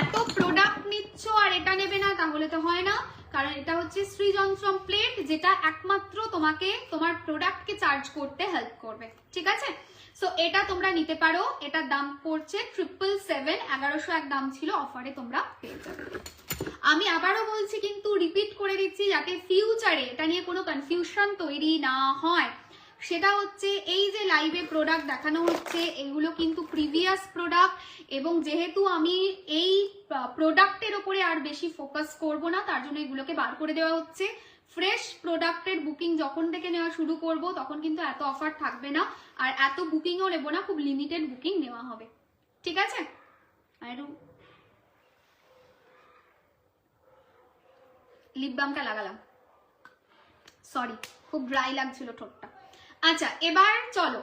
এত প্রোডাক্ট নিচ্ছ আর এটা নেবে না, তাহলে তো হয় না, কারণ এটা হচ্ছে সৃজনশ্রম প্লেট, যেটা একমাত্র তোমাকে তোমার প্রোডাক্টকে চার্জ করতে হেল্প করবে, ঠিক আছে? সো এটা তোমরা নিতে পারো, এটার দাম পড়ছে 777, 1101 দাম ছিল, অফারে তোমরা পেয়ে যাবে। আমি আবারও বলছি, কিন্তু রিপিট করে দিচ্ছি যাতে ফিউচারে এটা নিয়ে কোনো কনফিউশন তৈরি না হয়, সেটা হচ্ছে এই যে লাইভে প্রোডাক্ট দেখানো হচ্ছে এগুলো কিন্তু প্রিভিয়াস প্রোডাক্ট, এবং যেহেতু আমি এই প্রোডাক্টের ওপরে আর বেশি ফোকাস করব না, তার জন্য এগুলোকে বার করে দেওয়া হচ্ছে। ফ্রেশ প্রোডাক্টের বুকিং যখন থেকে নেওয়া শুরু করব তখন কিন্তু এত অফার থাকবে না, আর এত বুকিংও নেব না, খুব লিমিটেড বুকিং নেওয়া হবে, ঠিক আছে? আর লিপ বামটা লাগালাম, সরি খুব ড্রাই লাগছিল ঠোঁটটা। আচ্ছা এবার চলো,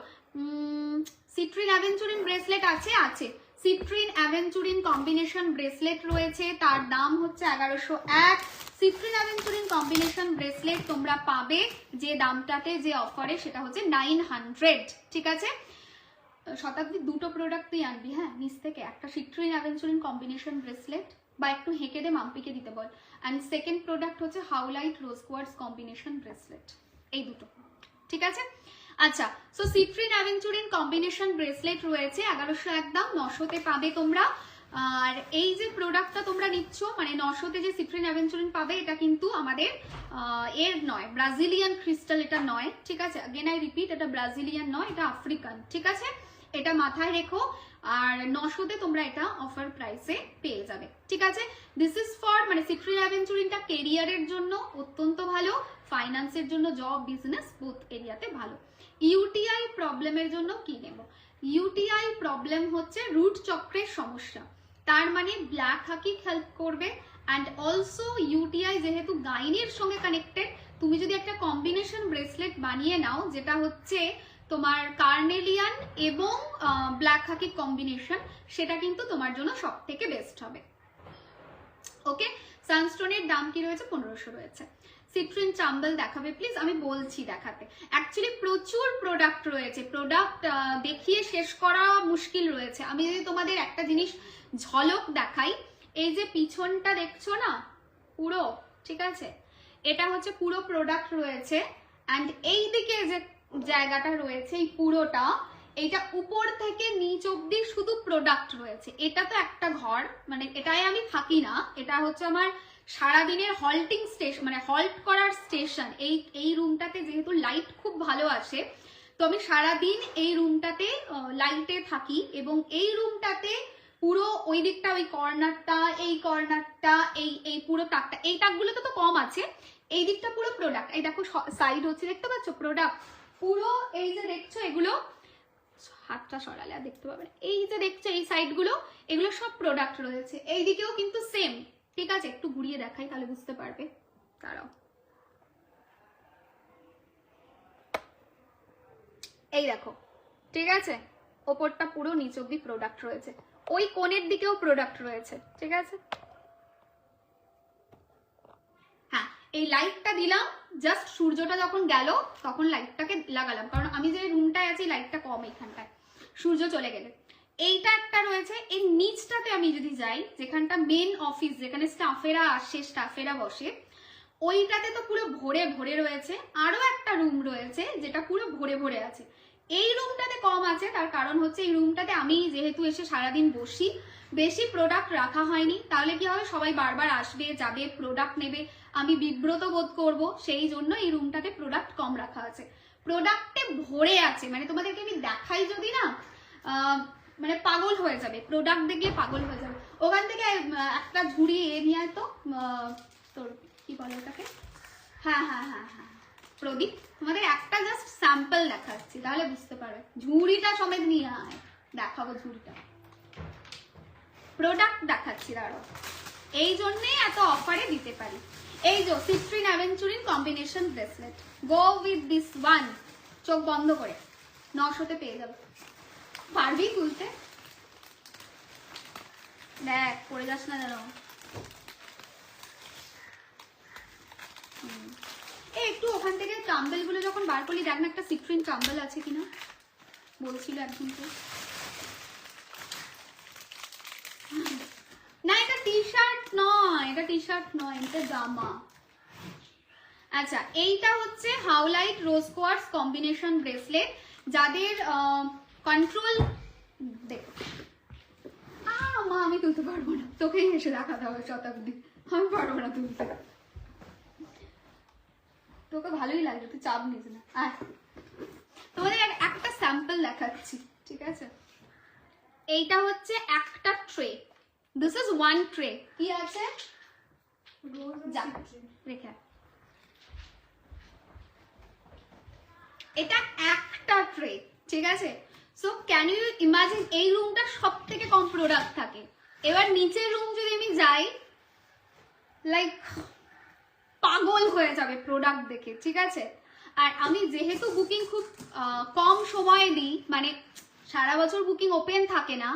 সিট্রিন অ্যাভেঞ্চুরিন ব্রেসলেট আছে সিট্রিন অ্যাভেঞ্চুরিন কম্বিনেশন ব্রেসলেট রয়েছে, তার দাম হচ্ছে 1101। সিট্রিন অ্যাভেঞ্চুরিন কম্বিনেশন ব্রেসলেট তোমরা পাবে যে দামটাতে, যে অফারে, সেটা হচ্ছে 900, ঠিক আছে। শতাব্দী দুটো প্রোডাক্ট তুই আনবি, হ্যাঁ, নিচ থেকে একটা সিট্রিন অ্যাভেঞ্চুরিন কম্বিনেশন ব্রেসলেট, বা একটু হেঁকে দে মাম্পিকে দিতে বল, অ্যান্ড সেকেন্ড প্রোডাক্ট হচ্ছে হাউলাইট রোজ কোয়ার্টজ কম্বিনেশন ব্রেসলেট, এই দুটো, ঠিক আছে। আচ্ছা, so citrine aventurine combination bracelet রয়েছে 1101 দাম, 900-তে পাবে তোমরা। আর এই যে প্রোডাক্টটা তোমরা নিচ্ছ, মানে 900-তে যে সিট্রিন অ্যাভেঞ্চুরিন পাবে, এটা কিন্তু আমাদের এর নয়, ব্রাজিলিয়ান ক্রিস্টাল এটা নয়, ঠিক আছে। अगेन আই রিপিট, এটা ব্রাজিলিয়ান নয়, এটা আফ্রিকান, ঠিক আছে, এটা মাথায় রেখো। আর 900-তে তোমরা এটা অফার প্রাইসে পেয়ে যাবে, ঠিক আছে। দিস ইজ ফর, মানে সিট্রিন অ্যাভেঞ্চুরিনটা কেরিয়ারের জন্য অত্যন্ত ভালো, ফাইন্যান্সের জন্য, জব বিজনেস বোথ এরিয়াতে ভালো। ইউটিআই প্রবলেমের জন্য কি নেব? ইউটিআই প্রবলেম হচ্ছে রুট চক্রের সমস্যা, তার মানে ব্ল্যাক হাকি হেল্প করবে। অ্যান্ড অলসো ইউটিআই যেহেতু গাইনির সঙ্গে কানেক্টেড, তুমি যদি একটা কম্বিনেশন ব্রেসলেট বানিয়ে নাও, যেটা হচ্ছে তোমার কার্নেলিয়ান এবং ব্ল্যাক হাকি কম্বিনেশন, সেটা কিন্তু তোমার জন্য সব থেকে বেস্ট হবে। ওকে, সানস্টোনের দাম কি রয়েছে? 1500 রয়েছে। সিট্রিন চাম্বল দেখাবে প্লিজ, আমি বলছি দেখাতে। অ্যাকচুয়ালি প্রচুর প্রোডাক্ট রয়েছে, প্রোডাক্ট দেখিয়ে শেষ করা মুশকিল রয়েছে। আমি যদি তোমাদের একটা জিনিস ঝলক দেখাই, এই যে পিছনটা দেখছো না পুরো, ঠিক আছে, এটা হচ্ছে পুরো প্রোডাক্ট রয়েছে। অ্যান্ড এই দিকে যে জায়গাটা রয়েছে, এই পুরোটা, এইটা উপর থেকে নিচ অব্দি শুধু প্রোডাক্ট রয়েছে। এটা তো একটা ঘর, মানে এটাই আমি থাকি না, এটা হচ্ছে আমার সারাদিনের হল্টিং স্টেশন, মানে হল্ট করার স্টেশন। এই রুমটাতে যেহেতু লাইট খুব ভালো আসে, তো আমি সারাদিন এই রুমটাতে লাইটে থাকি, এবং এই রুমটাতে পুরো ওই দিকটা, ওই কর্নারটা, এই কর্নারটা, এই পুরো তাকটা, এই তাকগুলোতে তো কম আছে, এই দিকটা পুরো প্রোডাক্ট। এই দেখো সাইড হচ্ছে, দেখতে পাচ্ছ প্রোডাক্ট পুরো, এই যে দেখছো এগুলো, হাতটা সরালে আর দেখতে পাবে না, এই যে দেখছো এই সাইডগুলো, এগুলো সব প্রোডাক্ট রয়েছে। এই দিকেও কিন্তু সেম, ঠিক আছে, একটু ঘুরিয়ে দেখাই তাহলে বুঝতে পারবে, দাঁড়াও। এই দেখো, ঠিক আছে, ওপরটা পুরো নিচ অব্দি প্রোডাক্ট রয়েছে, ওই কোণের দিকেও প্রোডাক্ট রয়েছে, ঠিক আছে। হ্যাঁ, এই লাইটটা দিলাম, জাস্ট সূর্যটা যখন গেল তখন লাইটটাকে লাগালাম, কারণ আমি যে রুমটায় আছি লাইটটা কম এইখানটায়, সূর্য চলে গেলে। এইটা একটা রয়েছে, এই নিচটাতে আমি যদি যাই, যেখানটা মেন অফিস, যেখানে স্টাফেরা আসে, স্টাফেরা বসে, ওইটাতে তো পুরো ভরে ভরে রয়েছে। আরো একটা রুম রয়েছে যেটা পুরো ভরে ভরে আছে। এই রুমটাতে কম আছে, তার কারণ হচ্ছে এই রুমটাতে আমি যেহেতু এসে সারাদিন বসি, বেশি প্রোডাক্ট রাখা হয়নি, তাহলে কি হবে, সবাই বারবার আসবে যাবে, প্রোডাক্ট নেবে, আমি বিব্রত বোধ করব, সেই জন্য এই রুমটাতে প্রোডাক্ট কম রাখা আছে। প্রোডাক্টে ভরে আছে, মানে তোমাদেরকে আমি দেখাই যদি না, মানে পাগল হয়ে যাবে, প্রোডাক্ট দেখলে পাগল হয়ে যাবে। ওখান থেকে একটা ঝুড়ি নিয়ে তো, তোর কি বলে ওটাকে, হ্যাঁ হ্যাঁ হ্যাঁ হ্যাঁ প্রদীপ, তোমাদের একটা জাস্ট স্যাম্পল দেখাচ্ছি তাহলে বুঝতে পারবে। ঝুড়িটা সমেত নিয়ে আয়, দেখাবো ঝুড়িটা, প্রোডাক্ট দেখাচ্ছি, দাঁড়াও। এই জন্যই এত অফারে দিতে পারি। এই যে citrine aventurine combination bracelet, go with this one, চোখ বন্ধ করে 900-তে পেয়ে যাবে। পারবি খুলতে? দেখ পড়ে যাস না যেন। একটু ওখান থেকে চাম্বেল গুলো যখন বার করলি দেখ না, একটা সিট্রিন চাম্বেল আছে কিনা, বলছিল একজনকে। না এটা টি শার্ট নয়, এটা টি শার্ট নয়, এটা জামা। আচ্ছা, এইটা হচ্ছে হাউলাইট রোজ কোয়ার্টজ কম্বিনেশন ব্রেসলেট, যাদের কন্ট্রোল, দেখো মা আমি তুলতে পারবো না, তোকেই এসে দেখাতে হবে শতাব্দী, আমি পারবো না তুলতে। তোকে ভালোই লাগবে, তুই চাপ নিস না। তোমাদের একটা স্যাম্পল দেখাচ্ছি, ঠিক আছে। এইটা হচ্ছে একটা tray, this is one tray. কি আছে রেখে, এটা একটা ট্রে, ঠিক আছে। সো ক্যান ইউ ইমাজিন, এই রুমটা সব থেকে কম প্রোডাক্ট থাকে। এবার নিচের রুম যদি আমি যাই, লাইক পাগল হয়ে যাবে প্রোডাক্ট দেখে, ঠিক আছে। আর আমি যেহেতু বুকিং খুব কম সময়ে দিই, মানে সারা বছর বুকিং ওপেন থাকে না,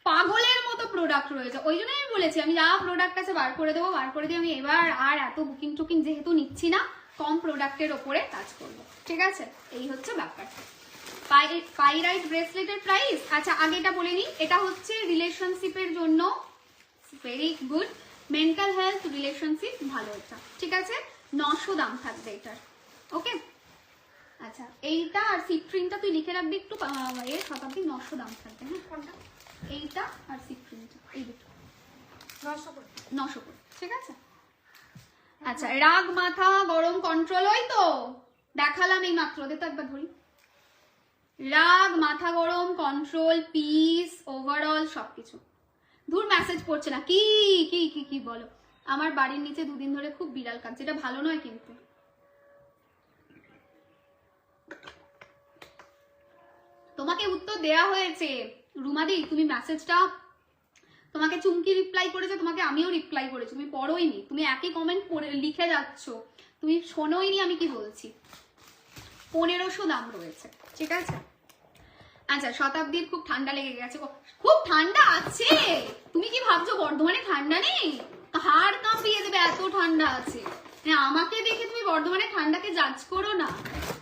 পাগলের মতো প্রোডাক্ট রয়েছে। ওই জন্যই আমি বলেছি আমি যা প্রোডাক্ট আছে বার করে দেবো, বার করে দিয়ে আমি এবার আর এত বুকিং টুকিং যেহেতু নিচ্ছি না, কম প্রোডাক্টের ওপরে কাজ করবো, ঠিক আছে? এই হচ্ছে ব্যাপার। পাইরাইট ব্রেসলেটের প্রাইস, আচ্ছা আগে এটা বলে নিই, এটা হচ্ছে রিলেশনশিপের জন্য very good, mental health relationship ভালো এটা, ঠিক আছে? 900 দাম থাকবে এটার, ওকে? আচ্ছা এইটা আর সিট্রিনটা তুই লিখে রাখবি একটু, শতাব্দী 900 দাম থাকবে। হ্যাঁ কোনটা? এইটা আর সিট্রিনটা, এই দুটো 900 করে, ঠিক আছে? আচ্ছা রাগ মাথা গরম কন্ট্রোল, ওই তো দেখালাম এই মাত্র, দে তো একবার ধরি। রাগ মাথা গরম কন্ট্রোল, পিস, ওভারঅল সবকিছু। ধুর মেসেজ পড়ছে না, কি কি কি কি বলো? আমার বাড়ির নিচে 2 দিন ধরে খুব বিড়াল কাজ, যেটা ভালো নয় কিন্তু। তোমাকে উত্তর দেয়া হয়েছে রুমাদি, তুমি মেসেজটা, তোমাকে চুমকি রিপ্লাই করেছে, তোমাকে আমিও রিপ্লাই করেছি, তুমি পড়োইনি, তুমি একই কমেন্ট লিখে যাচ্ছ, তুমি শোনোইনি আমি কি বলছি। 1500 দাম রয়েছে, ঠিক আছে? আচ্ছা শতাব্দীর খুব ঠান্ডা লেগে গেছে, খুব ঠান্ডা আছে? তুমি কি ভাবছো বর্ধমানে ঠান্ডা নেই? হাড় কাঁপিয়ে দেবে, এত ঠান্ডা আছে। আমাকে দেখে তুমি বর্ধমানে ঠান্ডাকে জাজ করো না,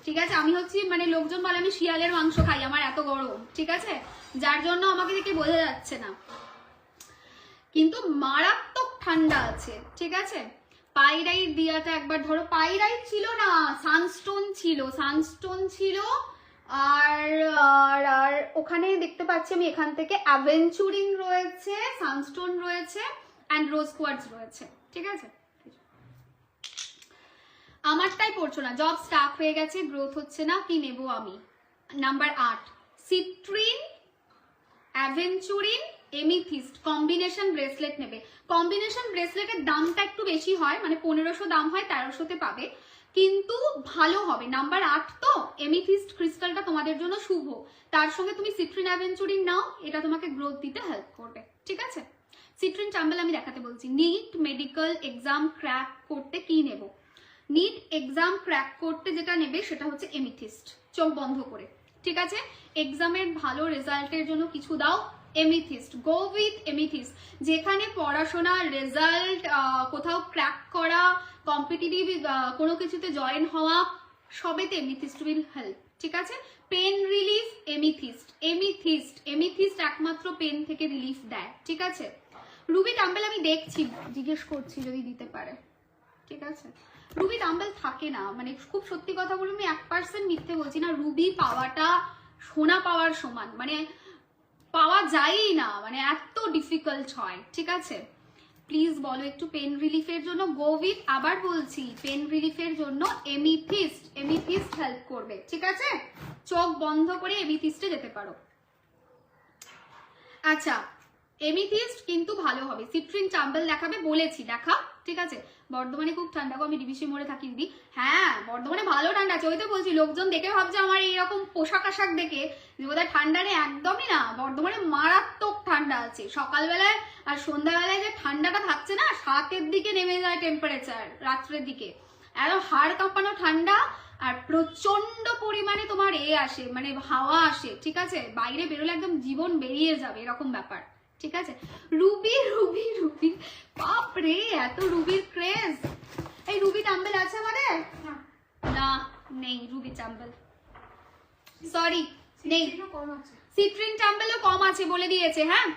ঠিক আছে? আমি হচ্ছি মানে লোকজন বলে আমি শিয়ালের মাংস খাই, আমার এত গরম, ঠিক আছে? যার জন্য আমাকে দেখে বোঝা যাচ্ছে না, কিন্তু মারাত্মক ঠান্ডা আছে, ঠিক আছে? পাইরাইট দিয়াটা একবার ধরো, পাইরাইট ছিল না, সানস্টোন ছিল, সানস্টোন ছিল। আর আর আর ওখানে দেখতে পাচ্ছি আমি এখান থেকে অ্যাভেঞ্চুরিন রয়েছে, সানস্টোন রয়েছে অ্যান্ড রোজ কোয়ার্টজ রয়েছে, ঠিক আছে? আমারটাই পড়ছো না, জব স্টাক হয়ে গেছে, গ্রোথ হচ্ছে না, কি নেবো আমি? Number 8 citrine, aventurine, amethyst combination bracelet নেবে। কম্বিনেশন ব্রেসলেটের দামটা একটু বেশি হয়, মানে 1500 দাম হয়, 1300-তে পাবে, কিন্তু ভালো হবে। নাম্বার 8 তো, এমিথিস্ট ক্রিস্টালটা তোমাদের জন্য শুভ, তার সঙ্গে তুমি সিট্রিন অ্যাভেঞ্চুরিন নাও, এটা তোমাকে গ্রোথ দিতে হেল্প করবে, ঠিক আছে? সিট্রিন চাম্বেল আমি দেখাতে বলছি। নিট মেডিকেল এক্সাম ক্র্যাক করতে কি নেব? নিট এক্সাম ক্র্যাক করতে যেটা নেবে সেটা হচ্ছে এমিথিস্ট, চোখ বন্ধ করে, ঠিক আছে? এক্সামের ভালো রেজাল্টের জন্য কিছু দাও, এমিথিস্ট, গো উইথ এমিথিস্ট। যেখানে পড়াশোনার রেজাল্ট, কোথাও ক্র্যাক করা, কম্পিটিটিভ কোনো কিছুতে জয়েন হওয়া, সবেতে এমিথিস্ট উইল হেল্প, ঠিক আছে? Pain relief, amethyst, amethyst, amethyst একমাত্র পেন থেকে রিলিফ দেয়, ঠিক আছে? রুবি টাম্বেল আমি দেখছি, জিজ্ঞেস করছি যদি দিতে পারে, ঠিক আছে? রুবি টাম্বেল থাকে না, মানে খুব সত্যি কথা বলবো, আমি 1% মিথ্যে বলছি না, রুবি পাওয়াটা সোনা পাওয়ার সমান, মানে পাওয়া যায়ই না, মানে এত ডিফিকাল্ট হয়, ঠিক আছে? প্লিজ বলো একটু পেন রিলিফের জন্য গো উইথ, আবার বলছি পেন রিলিফের জন্য এমিথিস্ট, এমিথিস্ট হেল্প করবে, ঠিক আছে? চোখ বন্ধ করে এমিথিস্টে যেতে পারো। আচ্ছা এমিথিস্ট কিন্তু ভালো হবে। সিট্রিন চাম্বেল দেখাবে বলেছি, দেখা, ঠিক আছে? বর্ধমানে খুব ঠান্ডা গো, আমি ডিবিসি মোড়ে থাকি দিদি। হ্যাঁ বর্ধমানে ভালো ঠান্ডা আছে, ওই তো বলছি লোকজন দেখে ভাবছে আমার এইরকম পোশাক আশাক দেখে যে বোধহয় ঠান্ডা নেই, একদমই না, বর্ধমানে মারাত্মক ঠান্ডা আছে। সকালবেলায় আর সন্ধ্যাবেলায় যে ঠান্ডাটা থাকছে না, 7-এর দিকে নেমে যায় টেম্পারেচার, রাত্রের দিকে একদম হাড় কাঁপানো ঠান্ডা, আর প্রচন্ড পরিমাণে তোমার আসে, মানে হাওয়া আসে, ঠিক আছে? বাইরে বেরোলে একদম জীবন বেরিয়ে যাবে, এরকম ব্যাপার, ঠিক আছে? রুবি রুবি রুবি, বাপ রে এত রুবির ক্রেজ। এই রুবি টাম্বেল আছে আমাদের? না নেই রুবি টাম্বেল, সরি নেই। সিট্রিন টাম্বেলও কম আছে বলে দিয়েছে, হ্যাঁ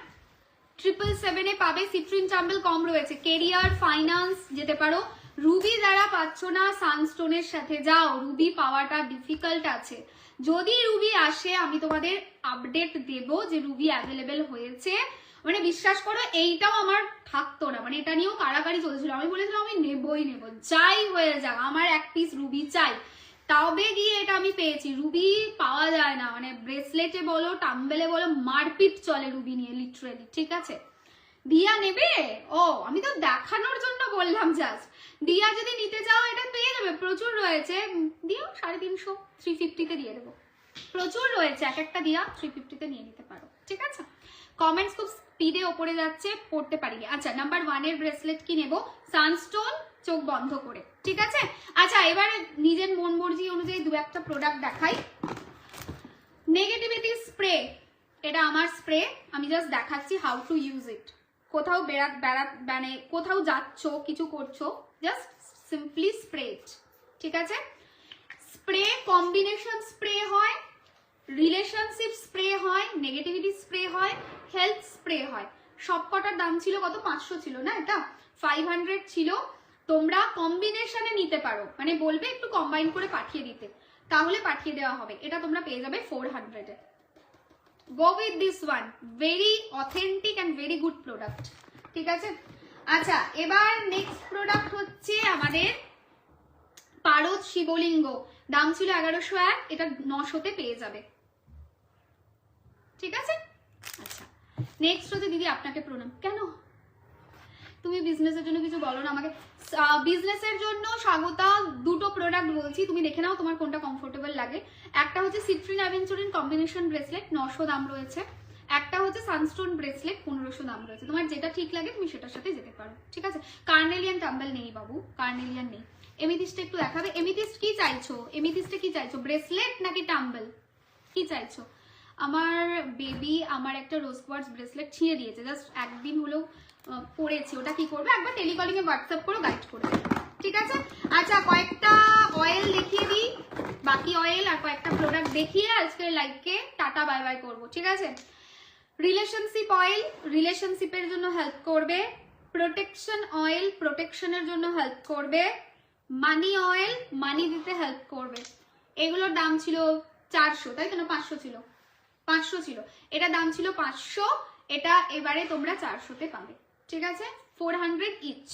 777-এ পাবে, সিট্রিন টাম্বেল কম রয়েছে। কেরিয়ার, ফাইন্যান্স যেতে পারো। রুবি যারা পাচ্ছ না সানস্টোনের সাথে যাও, রুবি পাওয়াটা ডিফিকাল্ট আছে। যদি রুবি আসে আমি তোমাদের আপডেট দেব যে রুবি অ্যাভেলেবেল হয়েছে, মানে বিশ্বাস করো এইটাও আমার থাকতো না, মানে এটা নিয়েও কারাকারি চলছিল, আমি বলেছিলাম আমি নেবই নেব, যাই হয়ে যাক আমার 1 পিস রুবি চাই, তবে গিয়ে এটা আমি পেয়েছি। রুবি পাওয়া যায় না, মানে ব্রেসলেটে বলো টাম্বেলে বলো মারপিট চলে রুবি নিয়ে লিটারেলি, ঠিক আছে? দিয়া নেবে? ও আমি তো দেখানোর জন্য বললাম জাস্ট। দিয়া যদি নিতে চাও এটা পেয়ে যাবে, প্রচুর রয়েছে, দিও 350, 350-তে দিয়ে দেবো, প্রচুর রয়েছে, এক একটা দিয়া 350-তে নিয়ে নিতে পারো, ঠিক আছে? কমেন্টস খুব স্পিডে ওপরে যাচ্ছে, পড়তে পারিনি। আচ্ছা নাম্বার 1-এর ব্রেসলেট কি নেবো? সানস্টোন, চোখ বন্ধ করে, ঠিক আছে? আচ্ছা এবারে নিজের মন মর্জি অনুযায়ী 2-একটা প্রোডাক্ট দেখাই। নেগেটিভিটি স্প্রে, এটা আমার স্প্রে, আমি জাস্ট দেখাচ্ছি হাউ টু ইউজ ইট। কোথাও মানে কোথাও যাচ্ছ, কিছু করছো, জাস্ট সিম্পলি স্প্রে ইট, ঠিক আছে? স্প্রে কম্বিনেশন স্প্রে হয়, রিলেশনশিপ স্প্রে হয়, নেগেটিভিটি স্প্রে হয়, হেলথ স্প্রে হয়। সবকটার দাম ছিল কত? 500 ছিল না, এটা 500 ছিল। তোমরা কম্বিনেশনে নিতে পারো, মানে বলবে একটু কম্বাইন করে পাঠিয়ে দিতে, তাহলে পাঠিয়ে দেওয়া হবে। এটা তোমরা পেয়ে যাবে 400 এ। Go with this one, very authentic and very good product, ঠিক আছে? আচ্ছা, এবার নেক্সট প্রোডাক্ট হচ্ছে আমাদের পারদ শিবলিঙ্গ, দাম ছিল 1101, এটা 900-তে পেয়ে যাবে, ঠিক আছে? আচ্ছা, নেক্সট হচ্ছে দিদি আপনাকে প্রণাম। কেন তুমি বিজনেসের জন্য কিছু বলো না আমাকে? বিজনেসের জন্য স্বাগতা, দুটো প্রোডাক্ট বলছি, তুমি দেখে নাও তোমার কোনটা কমফোর্টেবল লাগে। একটা হচ্ছে সিট্রিন অ্যাভেঞ্চুরিন কম্বিনেশন ব্রেসলেট, 900 দাম রয়েছে। একটা হচ্ছে সানস্টোন ব্রেসলেট, 1500 দাম রয়েছে। তোমার যেটা ঠিক লাগে তুমি সেটার সাথে যেতে পারো, ঠিক আছে? কার্নেলিয়ান টাম্বেল নেই বাবু, কার্নেলিয়ান নেই। এমিথিস্ট একটু দেখাবে। এমিথিস্ট কি চাইছো? এমিথিস্টে কি চাইছো, ব্রেসলেট নাকি টাম্বেল, কি চাইছো? আমার বেবি আমার একটা রোজ কোয়ার্টজ ব্রেসলেট ছিঁড়ে দিয়েছে, জাস্ট একদিন হলেও পড়েছি, ওটা কি করবে? একবার টেলিকলিং এ হোয়াটসঅ্যাপ করে গাইড করে, ঠিক আছে? আচ্ছা, কয়েকটা অয়েল দেখিয়ে দিই, বাকি অয়েল আর কয়েকটা প্রোডাক্ট দেখিয়ে আজকের লাইভকে টাটা বাই বাই করবো, ঠিক আছে? রিলেশনশিপ অয়েল, রিলেশনশিপের জন্য হেল্প করবে। প্রোটেকশন অয়েল, প্রোটেকশনের জন্য হেল্প করবে। মানি অয়েল, মানি দিতে হেল্প করবে। এগুলোর দাম ছিল 400, তাই তো? না 500 ছিল, 500 ছিল, এটা দাম ছিল 500, এটা এবারে তোমরা 400-তে পাবে, ঠিক আছে? 400 ইচ,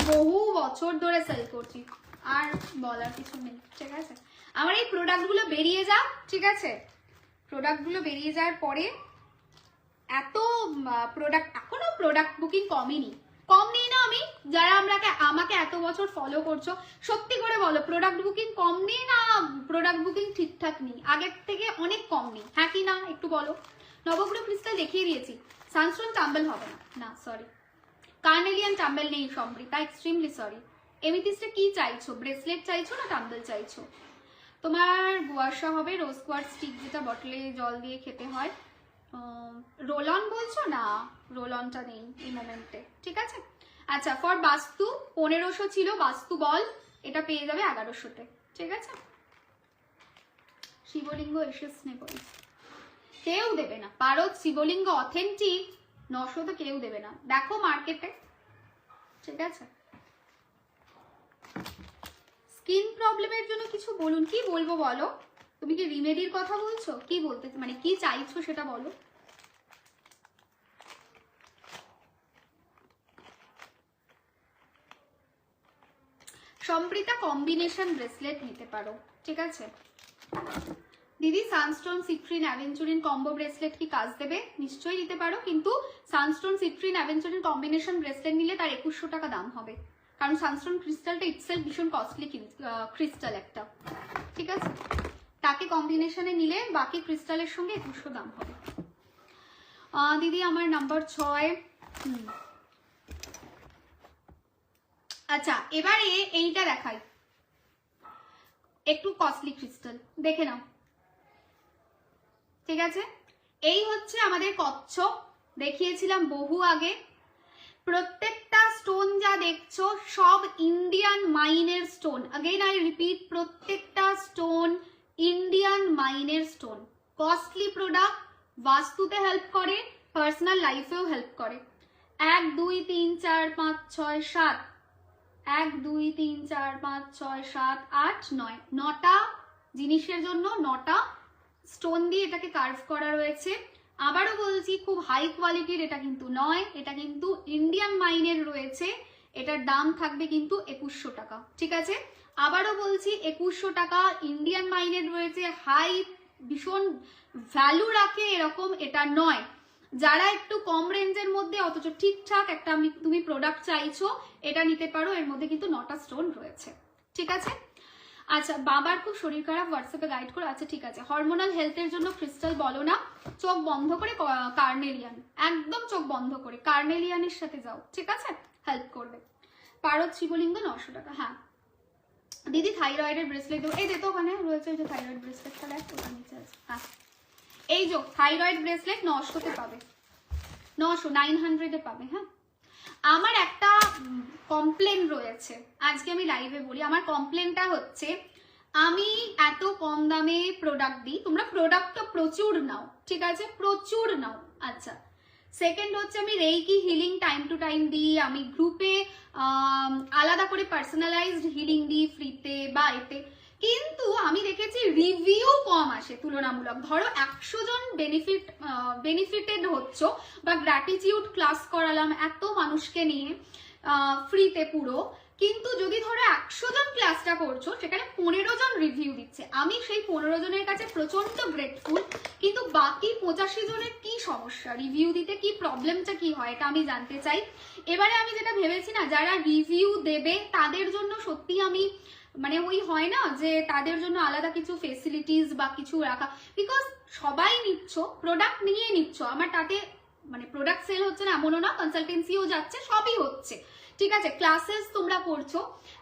বহু বছর ধরে সেল করছি, আর বলার কিছু নেই, ঠিক আছে? আমার এই প্রোডাক্টগুলো বেরিয়ে যাক, ঠিক আছে? প্রোডাক্টগুলো বেরিয়ে যাওয়ার পরে এত প্রোডাক্ট, এখনো প্রোডাক্ট বুকিং কমেনি, কম নেই না আমি? যারা আমাকে এত বছর ফলো করছো, সত্যি করে বলো, প্রোডাক্ট বুকিং কম নেই না প্রোডাক্ট বুকিং ঠিকঠাক নেই? আগের থেকে অনেক কম নেই, হ্যাঁ কি না একটু বলো? নবগ্রহ ক্রিস্টাল দেখিয়ে দিয়েছি, সানস্টোন টাম্বেল হবে না, না সরি, কার্নেলিয়ান টাম্বেল নেই সম্প্রীতা, এক্সট্রিমলি সরি। এমিথিস্টে কি চাইছো, ব্রেসলেট চাইছো না টাম্বেল চাইছো? তোমার গুয়াশা হবে, রোজ কোয়ার্টজ স্টিক, যেটা বটলে জল দিয়ে খেতে হয়। রোল অন বলছো না, রোল অনটা নেই এই মোমেন্টে, ঠিক আছে? আচ্ছা, ফর বাস্তু 1500 ছিল, বাস্তু বল, এটা পেয়ে যাবে 1100-তে, ঠিক আছে? শিবলিঙ্গ এসে স্নেহ করি, কেউ দেবে না। পারদ শিবলিঙ্গ অথেন্টিক 900-তে কেউ দেবে না, দেখো মার্কেটে, ঠিক আছে? স্কিন প্রবলেমের জন্য কিছু বলুন, কি বলবো বলো? তুমি কি রিমেডির কথা বলছো, কি বলতে, মানে কি চাইছো সেটা বলো। সম্প্রীতা কম্বিনেশন ব্রেসলেট নিতে পারো, ঠিক আছে? দিদি sunstone citrine aventurine combo bracelet কি কাজ দেবে? নিশ্চয়ই নিতে পারো, কিন্তু sunstone citrine aventurine combination bracelet নিলে তার 2100 টাকা দাম হবে, কারণ সানস্টোন ক্রিস্টালটা ইটসেলফ ভীষণ কস্টলি ক্রিস্টাল একটা, ঠিক আছে? তাকে কম্বিনেশনে নিলে বাকি ক্রিস্টালের সঙ্গে 2100 দাম হবে। দিদি আমার নাম্বার 6। আচ্ছা, এবারে এইটা দেখাই, একটু কস্টলি ক্রিস্টাল, দেখে নাও, ঠিক আছে? এই হচ্ছে আমাদের কচ্ছপ, দেখিয়েছিলাম বহু আগে। প্রত্যেকটা স্টোন যা দেখছো সব ইন্ডিয়ান মাইনের স্টোন, अगेन आई रिपीट, প্রত্যেকটা স্টোন ইন্ডিয়ান মাইনের স্টোন। কস্টলি প্রোডাক্ট, বাস্তুতে হেল্প করে, পার্সোনাল লাইফেও হেল্প করে। 1 2 3 4 5 6 7, 1 2 3 4 5 6 7 8 9, 9টা জিনিসের জন্য 9টা স্টোন দিয়ে এটাকে কার্ভ করা রয়েছে। আবারও বলছি, খুব হাই কোয়ালিটির এটা কিন্তু নয়, এটা কিন্তু ইন্ডিয়ান মাইনের রয়েছে, এটার দাম থাকবে কিন্তু 2100 টাকা, ঠিক আছে? আবারও বলছি, 2100 টাকা ইন্ডিয়ান মাইনের রয়েছে, হাই ভীষণ ভ্যালু রাখে এরকম এটা নয়। যারা একটু কম রেঞ্জের মধ্যে অথচ ঠিকঠাক একটা তুমি প্রোডাক্ট চাইছো, এটা নিতে পারো, এর মধ্যে কিন্তু 9টা স্টোন রয়েছে, ঠিক আছে? আচ্ছা, বাবার খুব শরীর খারাপ, হোয়াটসঅ্যাপে গাইড করো, আচ্ছা ঠিক আছে। হরমোনাল হেলথের জন্য ক্রিস্টাল বলো না, চোখ বন্ধ করে কার্নেলিয়ান, একদম চোখ বন্ধ করে কার্নেলিয়ানের সাথে যাও, ঠিক আছে? হেল্প করবে। পারদ শিবলিঙ্গ 900 টাকা, হ্যাঁ দিদি থাইরয়েডের ব্রেসলেট দেবো, এই যে তো ওখানে রয়েছে এই যে থাইরয়েড ব্রেসলেটটা, দেখ ওটা নিচে আছে। হ্যাঁ এই যে থাইরয়েড ব্রেসলেট 900-তে পাবে, 900 পাবে। হ্যাঁ আমার একটা কমপ্লেন রয়েছে, আজকে আমি লাইভে বলি। আমার কমপ্লেনটা হচ্ছে আমি এত কম দামে প্রোডাক্ট দিই, তোমরা প্রোডাক্টটা প্রচুর নাও, ঠিক আছে, প্রচুর নাও। আচ্ছা সেকেন্ড হচ্ছে আমি reiki healing time to time দিই, আমি গ্রুপে আলাদা করে পার্সোনালাইজড হিলিং দিই ফ্রিতে বা এতে, কিন্তু আমি দেখেছি রিভিউ কম আসে তুলনামূলক। ধরো 100 জন বেনিফিটেড হচ্ছ বা গ্র্যাটিটিউড ক্লাস করালাম এত মানুষকে নিয়ে ফ্রিতে পুরো, কিন্তু যদি ধরো 100 জন ক্লাসটা করছো সেখানে 15 জন রিভিউ দিচ্ছে, আমি সেই 15 জনের কাছে প্রচন্ড গ্রেটফুল, কিন্তু বাকি 85 জনের কি সমস্যা, রিভিউ দিতে কি প্রবলেমটা কি হয় এটা আমি জানতে চাই। এবারে আমি যেটা ভেবেছি না, যারা রিভিউ দেবে তাদের জন্য সত্যি আমি মানে ওই হয় না যে তাদের জন্য আলাদা কিছু ফেসিলিটিস বা কিছু রাখা, বিকজ সবাই নিচ্ছ প্রোডাক্ট নিয়ে নিচ্ছ, আমার তাতে মানে প্রোডাক্ট সেল হচ্ছে না এমনও না, কনসালটেন্সিও যাচ্ছে, সবই হচ্ছে, ঠিক আছে, ক্লাসেস তোমরা করছো,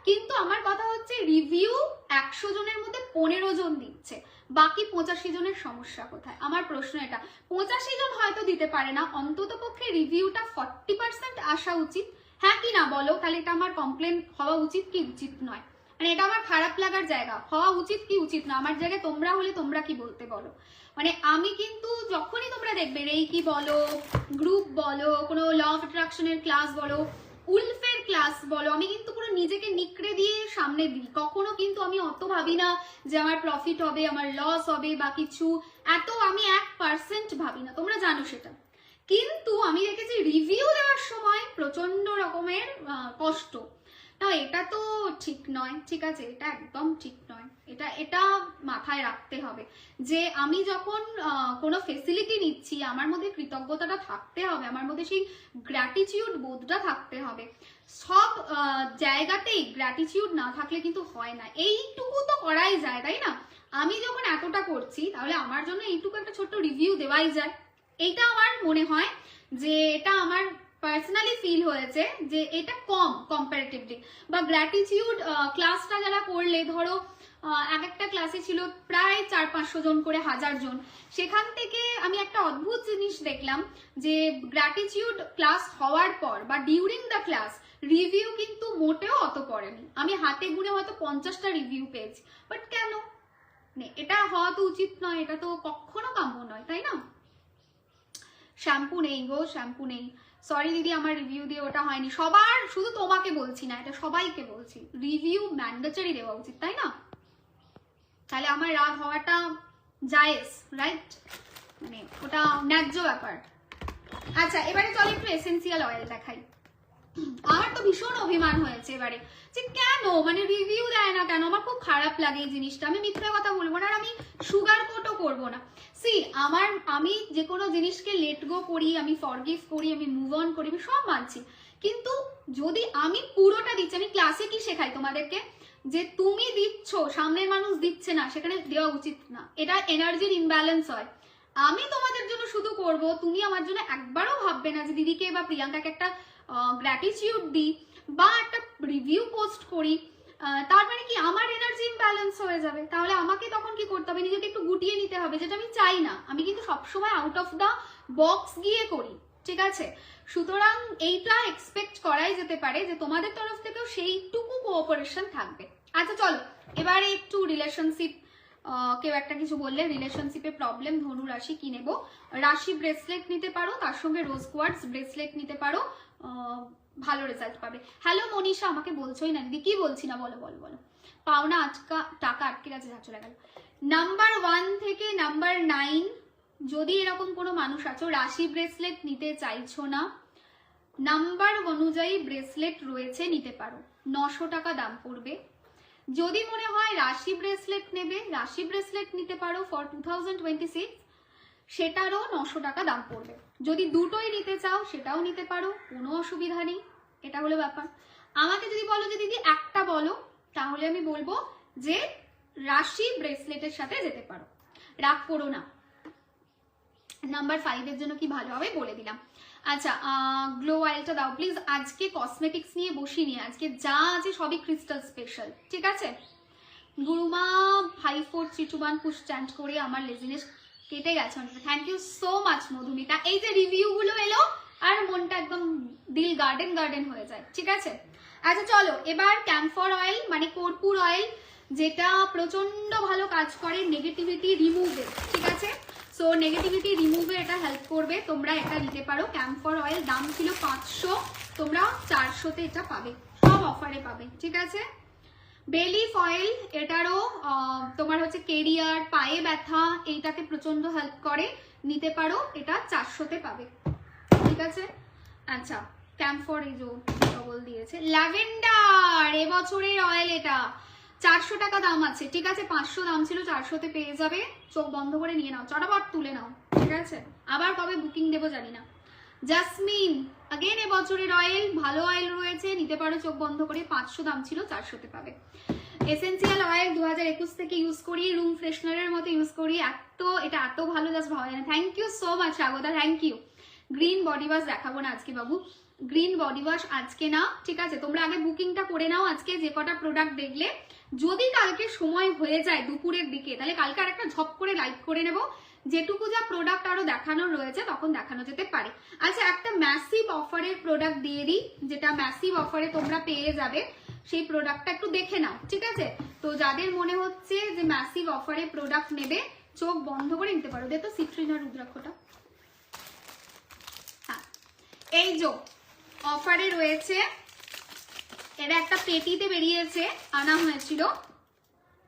কিন্তু আমার কথা হচ্ছে রিভিউ 100 জনের মধ্যে 15 জন দিচ্ছে, বাকি 85 জনের সমস্যা কোথায়? আমার প্রশ্ন এটা। 85 জন হয়তো দিতে পারে না, অন্তত পক্ষে রিভিউটা 40% আসা উচিত, হ্যাঁ কি না বলো? তাহলে এটা আমার কমপ্লেন হওয়া উচিত কি উচিত নয়? মানে এটা আমার খারাপ লাগার জায়গা, হওয়া উচিত কি উচিত না? আমার জায়গায় তোমরা হলে তোমরা কি বলতে বলো? মানে আমি কিন্তু যখনই তোমরা দেখবে রেইকি বলো, গ্রুপ বলো, কোনো ল অফ অ্যাট্রাকশনের ক্লাস বলো, উলফের ক্লাস বলো, আমি কিন্তু পুরো নিজেকে নিকড়ে দিয়ে সামনে দিই, কখনো কিন্তু আমি অত ভাবি না যে আমার প্রফিট হবে, আমার লস হবে বা কিছু, এত আমি 1% ভাবি না, তোমরা জানো সেটা। কিন্তু আমি দেখেছি রিভিউ দেওয়ার সময় প্রচন্ড রকমের কষ্ট, না এটা তো ঠিক নয়, ঠিক আছে, এটা একদম ঠিক নয়, এটা মাথায় রাখতে হবে যে আমি যখন কোনো ফেসিলিটি নিচ্ছি আমার মধ্যে কৃতজ্ঞতাটা থাকতে হবে, আমার মধ্যে সেই গ্র্যাটিটিউড বোধটা থাকতে হবে। সব জায়গাতেই গ্র্যাটিটিউড না থাকলে কিন্তু হয় না, এইটুকু তো করাই যায় তাই না? আমি যখন এতটা করছি তাহলে আমার জন্য এইটুকু একটা ছোট্ট রিভিউ দেওয়াই যায়, এইটা আমার মনে হয় যে এটা আমার পার্সোনালি ফিল হয়েছে যে এটা কম কম্পারেটিভলি। বা গ্র্যাটিটিউড ক্লাসটা যারা করলে, ধরো এক একটা ক্লাসে ছিল প্রায় 400-500 জন করে, 1000 জন, সেখান থেকে আমি একটা অদ্ভুত জিনিস দেখলাম যে গ্র্যাটিটিউড ক্লাস হওয়ার পর বা ডিউরিং দ্য ক্লাস রিভিউ কিন্তু মোটেও অত পড়েনি, আমি হাতে গুনে হয়তো 50টা রিভিউ পেয়েছি, বাট কেন? এটা হওয়া তো উচিত নয়, এটা তো কখনো কাম্য নয়, তাই না? শ্যাম্পু নেই গো, শ্যাম্পু নেই, সরি দিদি আমার রিভিউ দিয়ে ওটা হয়নি। সবার, শুধু তোমাকে বলছি না, এটা সবাইকে বলছি, রিভিউ ম্যান্ডেটরি দেওয়া উচিত, তাই না? তাহলে আমার রাগ হওয়াটা জায়েজ, রাইট? মানে ওটা ন্যায্য ব্যাপার। আচ্ছা এবারে চলো একটু এসেন্সিয়াল অয়েল দেখাই। আমার তো ভীষণ অভিমান হয়েছে এবারে যে কেন মানে রিভিউ দেয় না কেন, আমার খুব খারাপ লাগে এই জিনিসটা, আমি মিথ্যা কথা বলবো না, আর আমি সুগার কোটও করবো না। সি আমি যে কোনো জিনিসকে লেট গো করি, আমি ফরগিভ করি, আমি মুভ অন করি, আমি সব মানছি, কিন্তু যদি আমি পুরোটা দিচ্ছি, আমি ক্লাসে কি শেখাই তোমাদেরকে যে তুমি দিচ্ছ সামনের মানুষ দিচ্ছে না, সেখানে দেওয়া উচিত না, এটা এনার্জির ইমব্যালেন্স হয়। আমি তোমাদের জন্য শুধু করব, তুমি আমার জন্য একবারও ভাববে না যে দিদিকে বা প্রিয়াঙ্কাকে একটা গ্র্যাটিটিউড দিই বা একটা রিভিউ পোস্ট করি, তার মানে কি আমার এনার্জি ইমব্যালেন্স হয়ে যাবে? তাহলে আমাকে তখন কি করতে হবে? নিজেকে একটু গুটিয়ে নিতে হবে, যেটা আমি চাই না। আমি কিন্তু সবসময় আউট অফ দ্য বক্স গিয়ে করি, ঠিক আছে? সুতরাং এইটা এক্সপেক্ট করাই যেতে পারে যে তোমাদের তরফ থেকেও সেইটুকু কোঅপারেশন থাকবে। আচ্ছা চলো এবারে একটু রিলেশনশিপ, কেউ একটা কিছু বললে রিলেশনশিপে প্রবলেম, ধনু রাশি কি নেবো? রাশি ব্রেসলেট নিতে পারো, তার সঙ্গে রোজ কোয়ার্টস ব্রেসলেট নিতে পারো, ভালো রেজাল্ট পাবে। হ্যালো মনীষা, আমাকে বলছোই না দিদি, কি বলছি না বলো বলো বলো। পাওনা টাকা আটকে গেছে, চলে গেল। নাম্বার 1 থেকে নাম্বার 9, যদি এরকম কোনো মানুষ আছো রাশি ব্রেসলেট নিতে চাইছো না, নাম্বার অনুযায়ী ব্রেসলেট রয়েছে, নিতে পারো, 900 টাকা দাম পড়বে। যদি মনে হয় রাশি ব্রেসলেট নেবে, রাশি ব্রেসলেট নিতে পারো ফর 2026, সেটারও 900 টাকা দাম পড়বে। যদি দুটোই নিতে চাও সেটাও নিতে পারো, কোনো অসুবিধা নেই, এটা হলো ব্যাপার। আমাকে যদি বলো যে দিদি একটা বলো, তাহলে আমি বলবো যে রাশি ব্রেসলেটের সাথে যেতে পারো, রাগ করো না। নাম্বার 5 এর জন্য কি ভালো হবে বলে দিলাম। আচ্ছা, গ্লো অয়েলটা দাও প্লিজ। আজকে কসমেটিক্স নিয়ে বসিনি, আজকে যা আছে সবই ক্রিস্টাল স্পেশাল, ঠিক আছে? গুরুমা 5431 পুশ চ্যান্ট করে আমার লেজিনেস কেটে গেছে। Thank you so much Madhumita. এই যে রিভিউ গুলো এলো আর মনটা একদম দিল গার্ডেন গার্ডেন হয়ে যায়, ঠিক আছে? আচ্ছা চলো, এবার ক্যাম্ফর অয়েল মানে কর্পূর অয়েল, যেটা প্রচন্ড ভালো কাজ করে নেগেটিভিটি রিমুভে, ঠিক আছে? সো নেগেটিভিটি রিমুভে এটা হেল্প করবে, তোমরা এটা নিতে পারো। ক্যাম্ফর অয়েল দাম ছিল 500, তোমরা 400-তে এটা পাবে, সব অফারে পাবে, ঠিক আছে? বেলিফ অয়েল, এটারও তোমার হচ্ছে কেরিয়ার, পায়ে ব্যথা, এইটাতে প্রচন্ড হেল্প করে, নিতে পারো, এটা 400-তে পাবে, ঠিক আছে? আচ্ছা, ক্যাম্ফর এই যে ডবল দিয়েছে। ল্যাভেন্ডার এবছরের অয়েল, এটা 400 টাকা দাম আছে, ঠিক আছে? 500 দাম ছিল, 400-তে পেয়ে যাবে। চোখ বন্ধ করে নিয়ে নাও, চটাপট তুলে নাও, ঠিক আছে? আবার কবে বুকিং দেবো জানি না। জাসমিন अगेन এবছরের অয়েল, ভালো অয়েল রয়েছে, নিতে পারো চোখ বন্ধ করে। 500 দাম ছিল, 400-তে পাবে। এসেন্সিয়াল অয়েল 2021 থেকে ইউজ করি, রুম ফ্রেশনারের মতো ইউজ করি, এটা এত ভালো জাস্ট ভাবা যায় না। Thank you so much Swagata, thank you. Green body wash দেখাবো না আজকে বাবু, গ্রিন বডি ওয়াশ আজকে না, ঠিক আছে? তোমরা আগে বুকিংটা করে নাও। আজকে যে কটা প্রোডাক্ট দেখলে, যদি কালকে সময় হয়ে যায় দুপুরের দিকে, তাহলে কালকে আরেকটা ঝপ করে লাইক করে নেবো। যেটুকু যা প্রোডাক্ট আরো দেখানো রয়েছে তখন দেখানো যেতে পারে। আচ্ছা, একটা ম্যাসিভ অফারের প্রোডাক্ট দিয়ে দিই, যেটা ম্যাসিভ অফারে তোমরা পেয়ে যাবে, সেই প্রোডাক্টটা একটু দেখে নাও, ঠিক আছে? তো যাদের মনে হচ্ছে যে ম্যাসিভ অফারে প্রোডাক্ট নেবে, চোখ বন্ধ করে নিতে পারো। দেখো সিট্রিনা রুদ্রাক্ষটা, হ্যাঁ এই যে অফারে রয়েছে, এটা একটা পেটিতে বেরিয়েছে, আনা হয়েছিল,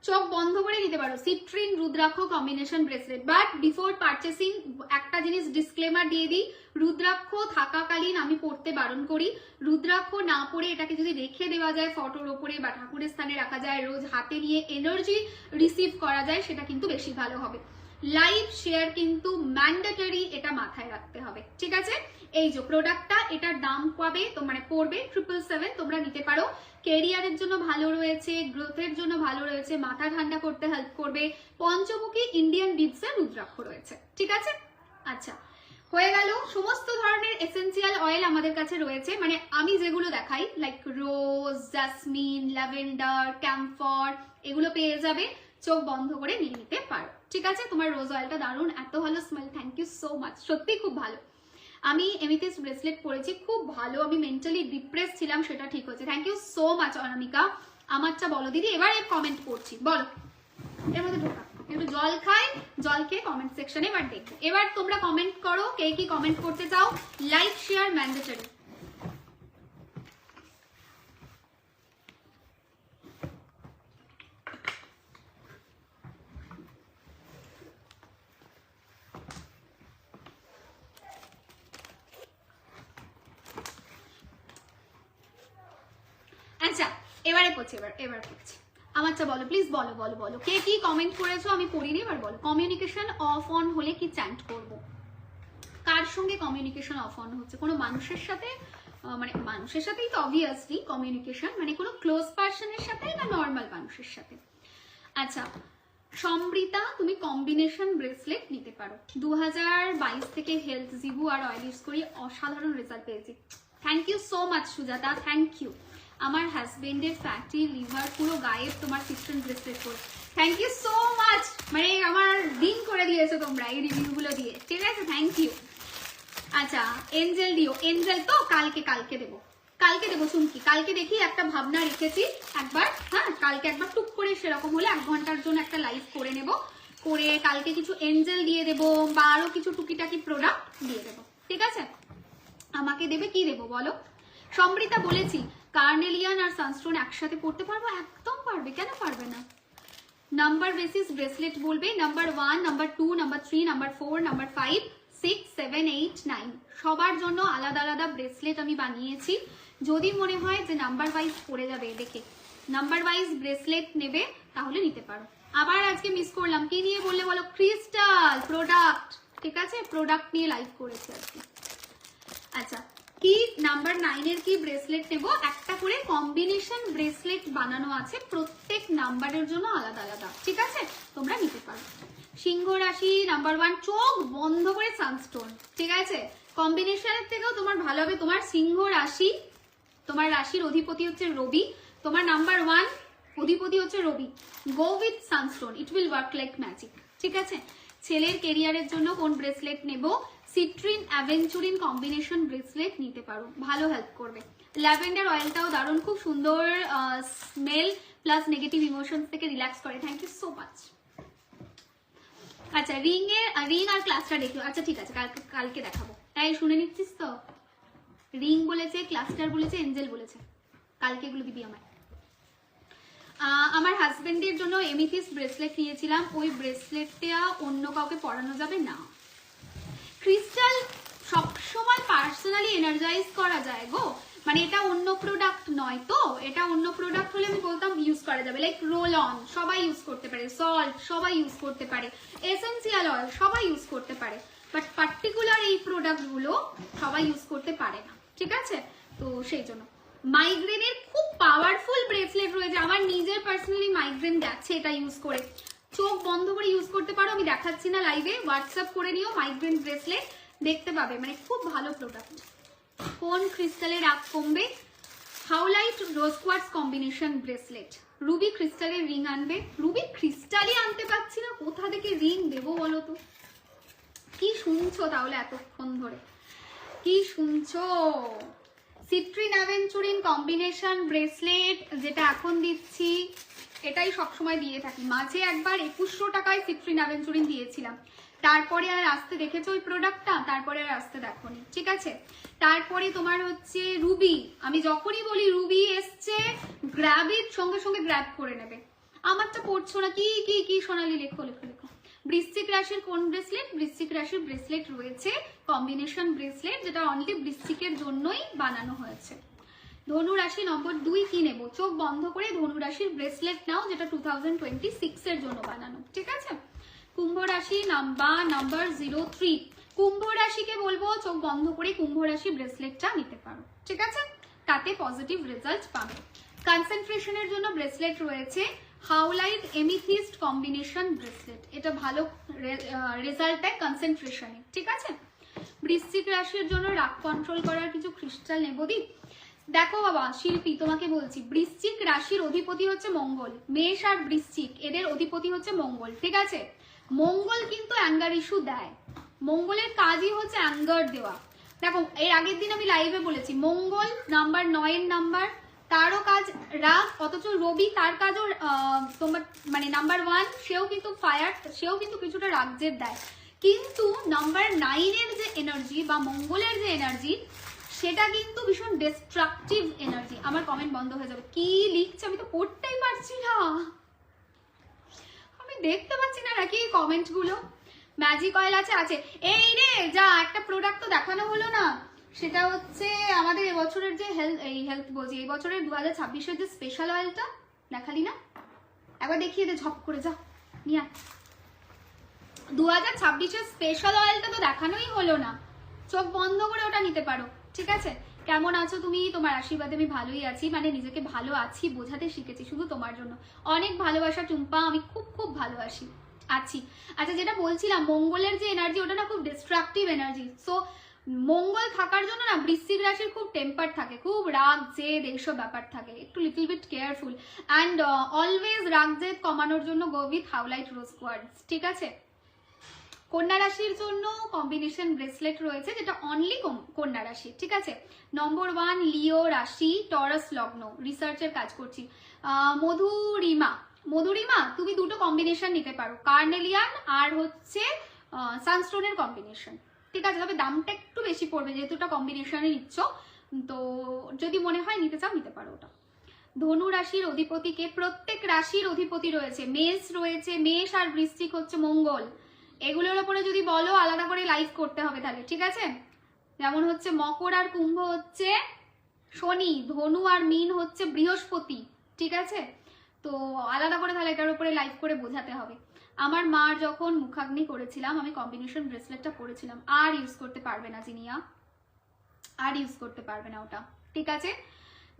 চোখ বন্ধ করে নিতে পারো। Citrine rudraksha combination bracelet. But before purchasing একটা জিনিস ডিসক্লেমার দিয়ে দিই, রুদ্রাক্ষ থাকাকালীন আমি পড়তে বারণ করি। রুদ্রাক্ষ না পড়ে এটাকে যদি রেখে দেওয়া যায় ফটোর ওপরে বা ঠাকুরের স্থানে রাখা যায়, রোজ হাতে নিয়ে এনার্জি রিসিভ করা যায়, সেটা কিন্তু বেশি ভালো হবে। লাইভ শেয়ার কিন্তু ম্যান্ডেটরি, এটা মাথায় রাখতে হবে, ঠিক আছে? এই যে প্রোডাক্টটা, এটার দাম পাবে তো মানে পড়বে 777, তোমরা নিতে পারো। কেরিয়ারের জন্য ভালো রয়েছে, গ্রোথের জন্য ভালো রয়েছে, মাথা ঠান্ডা করতে হেল্প করবে। পঞ্চমুখী ইন্ডিয়ান বিডসের রুদ্রাক্ষ রয়েছে, ঠিক আছে? আচ্ছা, হয়ে গেল। সমস্ত ধরনের এসেন্সিয়াল অয়েল আমাদের কাছে রয়েছে, মানে আমি যেগুলো দেখাই লাইক রোজ, জাসমিন, ল্যাভেন্ডার, ক্যাম্ফর, এগুলো পেয়ে যাবে। চোখ বন্ধ করে নিয়ে নিতে পারো, ঠিক আছে? তোমার রোজ অয়েলটা দারুণ, এত ভালো smell, thank you so much, সত্যি খুব ভালো। আমি এমিথিস্ট ব্রেসলেট পরেছি, খুব ভালো। আমি মেন্টালি ডিপ্রেস ছিলাম, সেটা ঠিক হচ্ছে, থ্যাংক ইউ সো মাচ অনামিকা। আমারটা বলো দিদি। এবারে কমেন্ট করছি, বলো। এর মধ্যে ঢোকা, একটু জল খাই, জল খেয়ে কমেন্ট সেকশনে এবার দেখবো। এবার তোমরা কমেন্ট করো, কে কি কমেন্ট করতে চাও। Like share mandatory. আচ্ছা, এবারে করছি, এবার করছি। আমারটা বলো প্লিজ, বলো বলো বলো, কে কি কমেন্ট করেছো? আমি পড়িনি, এবার বলো। কমিউনিকেশন অফ অন হলে কি চ্যান্ট করব? কার সঙ্গে কমিউনিকেশন অফ অন হচ্ছে? কোনো মানুষের সাথে, মানে মানুষের সাথেই তো অবভিয়াসলি কমিউনিকেশন, মানে কোনো ক্লোজ পার্সনের সাথে না নর্মাল মানুষের সাথে? আচ্ছা, সমৃতা তুমি কম্বিনেশন ব্রেসলেট নিতে পারো। 2022 থেকে হেলথ জিভু আর অয়েল ইউজ করি, অসাধারণ রেজাল্ট পেয়েছি। Thank you so much Sujata, thank you. আমার হাজবেন্ডের ফ্যাটি লিভার পুরো গায়ে তোমার সিস্টেম ব্রেসলেট করে, থ্যাংক ইউ সো মাচ। মানে আমার দিন করে দিয়েছো তোমরা এই রিভিউগুলো দিয়ে, ঠিক আছে? Thank you. আচ্ছা, এঞ্জেল দিও। এঞ্জেল তো কালকে দেবো, চুমকি। কালকে দেখি, একটা ভাবনা রেখেছি একবার, হ্যাঁ কালকে একবার টুক করে সেরকম হলে 1 ঘন্টার জন্য একটা লাইভ করে নেব, করে কালকে কিছু এঞ্জেল দিয়ে দেবো বা আরো কিছু টুকিটাকি প্রোডাক্ট দিয়ে দেবো, ঠিক আছে? আমাকে দেবে, কি দেবো বলো? সমৃতা বলেছি কার্নেলিয়ান আর সানস্টোন একসাথে পড়তে পারবো, একদম পারবে, কেন পারবে না? নাম্বার বেসিস ব্রেসলেট বলবে, number 1, number 2, number 3, number 4, number 5, 6, 7, 8, 9 সবার জন্য আলাদা আলাদা ব্রেসলেট আমি বানিয়েছি। যদি মনে হয় যে নাম্বার ওয়াইজ পড়ে যাবে, দেখে নাম্বার ওয়াইজ ব্রেসলেট নেবে তাহলে নিতে পারো। আবার আজকে মিস করলাম, কি নিয়ে বললে বলো? ক্রিস্টাল প্রোডাক্ট, ঠিক আছে? প্রোডাক্ট নিয়ে লাইভ করেছি আজকে। আচ্ছা, কি নাম্বার 9 এর কি ব্রেসলেট নেব? একটা করে কম্বিনেশন ব্রেসলেট বানানো আছে, প্রত্যেক নাম্বারের জন্য আলাদা আলাদা, ঠিক আছে? তোমরা নিতে পারো। সিংহ রাশি নাম্বার 1, চোখ বন্ধ করে সানস্টোন, ঠিক আছে? কম্বিনেশনের থেকেও তোমার ভালো হবে। তোমার সিংহ রাশি, তোমার রাশির অধিপতি হচ্ছে রবি, তোমার নাম্বার 1 অধিপতি হচ্ছে Rabi. Go with sunstone, it will work like magic, ঠিক আছে? ছেলের কেরিয়ারের জন্য কোন ব্রেসলেট নেব? সিট্রিন অ্যাভেঞ্চুরিন কম্বিনেশন ব্রেসলেট নিতে পারো, ভালো হেল্প করবে। ল্যাভেন্ডার অয়েলটাও দারুণ, খুব সুন্দর স্মেল প্লাস নেগেটিভ ইমোশনস থেকে রিল্যাক্স করে। Thank you so much. আচ্ছা, রিং আর ক্লাস্টার দেখো। আচ্ছা ঠিক আছে, কালকে দেখাবো। তাই শুনে নিচ্ছিস তো? রিং বলেছে, ক্লাস্টার বলেছে, এঞ্জেল বলেছে, কালকে এগুলো দিবি আমায়। আমার হাজবেন্ডের জন্য এমিথিস ব্রেসলেট নিয়েছিলাম, ওই ব্রেসলেটটা অন্য কাউকে পরানো যাবে না। ক্রিস্টাল সবসময় পার্সোনালি এনার্জাইজ করা যায় গো, মানে এটা অন্য প্রোডাক্ট নয় তো। এটা অন্য প্রোডাক্ট হলে আমি বলতাম ইউজ করা যাবে, লাইক রোল অন সবাই ইউজ করতে পারে, সল্ট সবাই ইউজ করতে পারে, এসেন্সিয়াল অয়েল সবাই ইউজ করতে পারে, বাট পার্টিকুলার এই প্রোডাক্টগুলো সবাই ইউজ করতে পারে না, ঠিক আছে? তো সেই জন্য মাইগ্রেনের খুব পাওয়ারফুল ব্রেসলেট রয়েছে, আমার নিজের পার্সোনালি মাইগ্রেন গেছে এটা ইউজ করে। চোখ বন্ধ করে ইউজ করতে পারো, আমি দেখাচ্ছি না লাইভে, হোয়াটসঅ্যাপ করে নিও মাইগ্রেন ব্রেসলেট, দেখতে পাবে, মানে খুব ভালো প্রোডাক্ট। কোন ক্রিস্টালের রাগ কমবে? হাউলাইট রোজ কোয়ার্টজ কম্বিনেশন ব্রেসলেট। রুবি ক্রিস্টালের রিং আনবে। রুবি ক্রিস্টালই আনতে পারছি না, কোথা থেকে রিং দেবো বলো তো? কি শুনছো তাহলে এতক্ষণ ধরে, কি শুনছো? সিট্রিন অ্যাভেঞ্চুরিন কম্বিনেশন ব্রেসলেট যেটা এখন দিচ্ছি, এটাই সবসময় দিয়ে থাকি। মাঝে একবার 2100 টাকায় সিট্রিন অ্যাভেঞ্চুরিন দিয়েছিলাম, তারপরে আর আসতে দেখেছো ওই প্রোডাক্টটা, তারপরে আর আসতে দেখোনি, ঠিক আছে? তারপরে তোমার হচ্ছে রুবি, আমি যখনই বলি রুবি এসছে গ্র্যাবির সঙ্গে সঙ্গে গ্র্যাব করে নেবে। আমারটা পড়ছো না, কি কি কি সোনালি, লেখো লেখো লেখো। বৃশ্চিক রাশির কোন ব্রেসলেট? বৃশ্চিক রাশির ব্রেসলেট রয়েছে কম্বিনেশন ব্রেসলেট, যেটা অনলি বৃশ্চিকের জন্যই বানানো হয়েছে। ধনু রাশি নম্বর 2 কি নেব? চোখ বন্ধ করে ধনু রাশির ব্রেসলেট নাও, যেটা 2026 এর জন্য বানানো, ঠিক আছে? কুম্ভ রাশি নাম্বার 03, কুম্ভ রাশিকে বলবো চোখ বন্ধ করে কুম্ভ রাশি ব্রেসলেটটা নিতে পারো, ঠিক আছে? তাতে পজিটিভ রেজাল্ট পাবে। কনসেন্ট্রেশনের জন্য ব্রেসলেট রয়েছে হাউলাইট এমিথিস্ট কম্বিনেশন ব্রেসলেট, এটা ভালো রেজাল্ট দেয় কনসেন্ট্রেশনে, ঠিক আছে? বৃশ্চিক রাশির জন্য রাগ কন্ট্রোল করার কিছু ক্রিস্টাল নেব দি। দেখো বাবা শিল্পী, তোমাকে বলছি, বৃশ্চিক রাশির অধিপতি হচ্ছে মঙ্গল, মেষ আর বৃশ্চিক এদের অধিপতি হচ্ছে মঙ্গল, ঠিক আছে? মঙ্গল কিন্তু অ্যাঙ্গার ইস্যু দেয়, মঙ্গলের কাজই হচ্ছে অ্যাঙ্গার দেওয়া। দেখো এর আগের দিন আমি লাইভে বলেছি, মঙ্গল নাম্বার 9 এর নাম্বার, তারও কাজ রাগ, অথচ রবি তার কাজও তোমার মানে নাম্বার 1, সেও কিন্তু ফায়ার, সেও কিন্তু কিছুটা রাগজের দেয়, কিন্তু নাম্বার 9 এর যে এনার্জি বা মঙ্গলের যে এনার্জি, সেটা কিন্তু ভীষণ ডিস্ট্রাকটিভ এনার্জি। আমার কমেন্ট বন্ধ হয়ে যাবে, কি লিখছে আমি তো পড়তেই পারছি না, আমি দেখতে পাচ্ছি না নাকি কমেন্ট গুলো। ম্যাজিক অয়েল আছে, এই রে যা, একটা প্রোডাক্ট তো দেখানো হলো না, সেটা হচ্ছে আমাদের এবছরের যে হেলথ বলছি, এই বছরের 2026-এর যে স্পেশাল অয়েলটা দেখালি না, একবার দেখিয়ে দে ঝপ করে, যা নিয়ে 2026-এর স্পেশাল অয়েলটা তো দেখানোই হলো না, চোখ বন্ধ করে ওটা নিতে পারো, ঠিক আছে? কেমন আছো তুমি? তোমার আশীর্বাদে আমি ভালোই আছি, মানে নিজেকে ভালো আছি বোঝাতে শিখেছি শুধু তোমার জন্য। অনেক ভালোবাসা টুম্পা, আমি খুব খুব ভালোবাসি আছি। আচ্ছা যেটা বলছিলাম, মঙ্গলের যে এনার্জি, ওটা না খুব ডিস্ট্রাকটিভ এনার্জি, সো মঙ্গল থাকার জন্য না বৃশ্চিক রাশির খুব টেম্পার থাকে, খুব রাগ জেদ এইসব ব্যাপার থাকে, একটু little bit careful, and always রাগ জেদ কমানোর জন্য গো উইথ হাউলাইট রোজ কোয়ার্টজ, ঠিক আছে? কন্যা রাশির জন্য কম্বিনেশন ব্রেসলেট রয়েছে, যেটা অনলি কন্যা রাশি, ঠিক আছে? নম্বর 1 লিও রাশি, টরাস লগ্ন, রিসার্চের কাজ করছি। মধুরিমা তুমি দুটো কম্বিনেশন নিতে পারো, কার্নেলিয়ান আর হচ্ছে সানস্টোনের কম্বিনেশন, ঠিক আছে? তবে দামটা একটু বেশি পড়বে যেহেতু ওটা কম্বিনেশনে নিচ্ছ, তো যদি মনে হয় নিতে চাও নিতে পারো ওটা। ধনু রাশির অধিপতিকে, প্রত্যেক রাশির অধিপতি রয়েছে, মেষ আর বৃশ্চিক হচ্ছে মঙ্গল, এগুলোর উপরে যদি বলো আলাদা করে লাইভ করতে হবে তাহলে, ঠিক আছে? যেমন হচ্ছে মকর আর কুম্ভ হচ্ছে শনি, ধনু আর মীন হচ্ছে বৃহস্পতি, ঠিক আছে? তো আলাদা করে তাহলে এটার উপরে লাইভ করে বোঝাতে হবে। আমার মার যখন মুখাগ্নি করেছিলাম, আমি কম্বিনেশন ব্রেসলেটটা পরেছিলাম, আর ইউজ করতে পারবে না জিনিয়া, আর ইউজ করতে পারবে না ওটা, ঠিক আছে?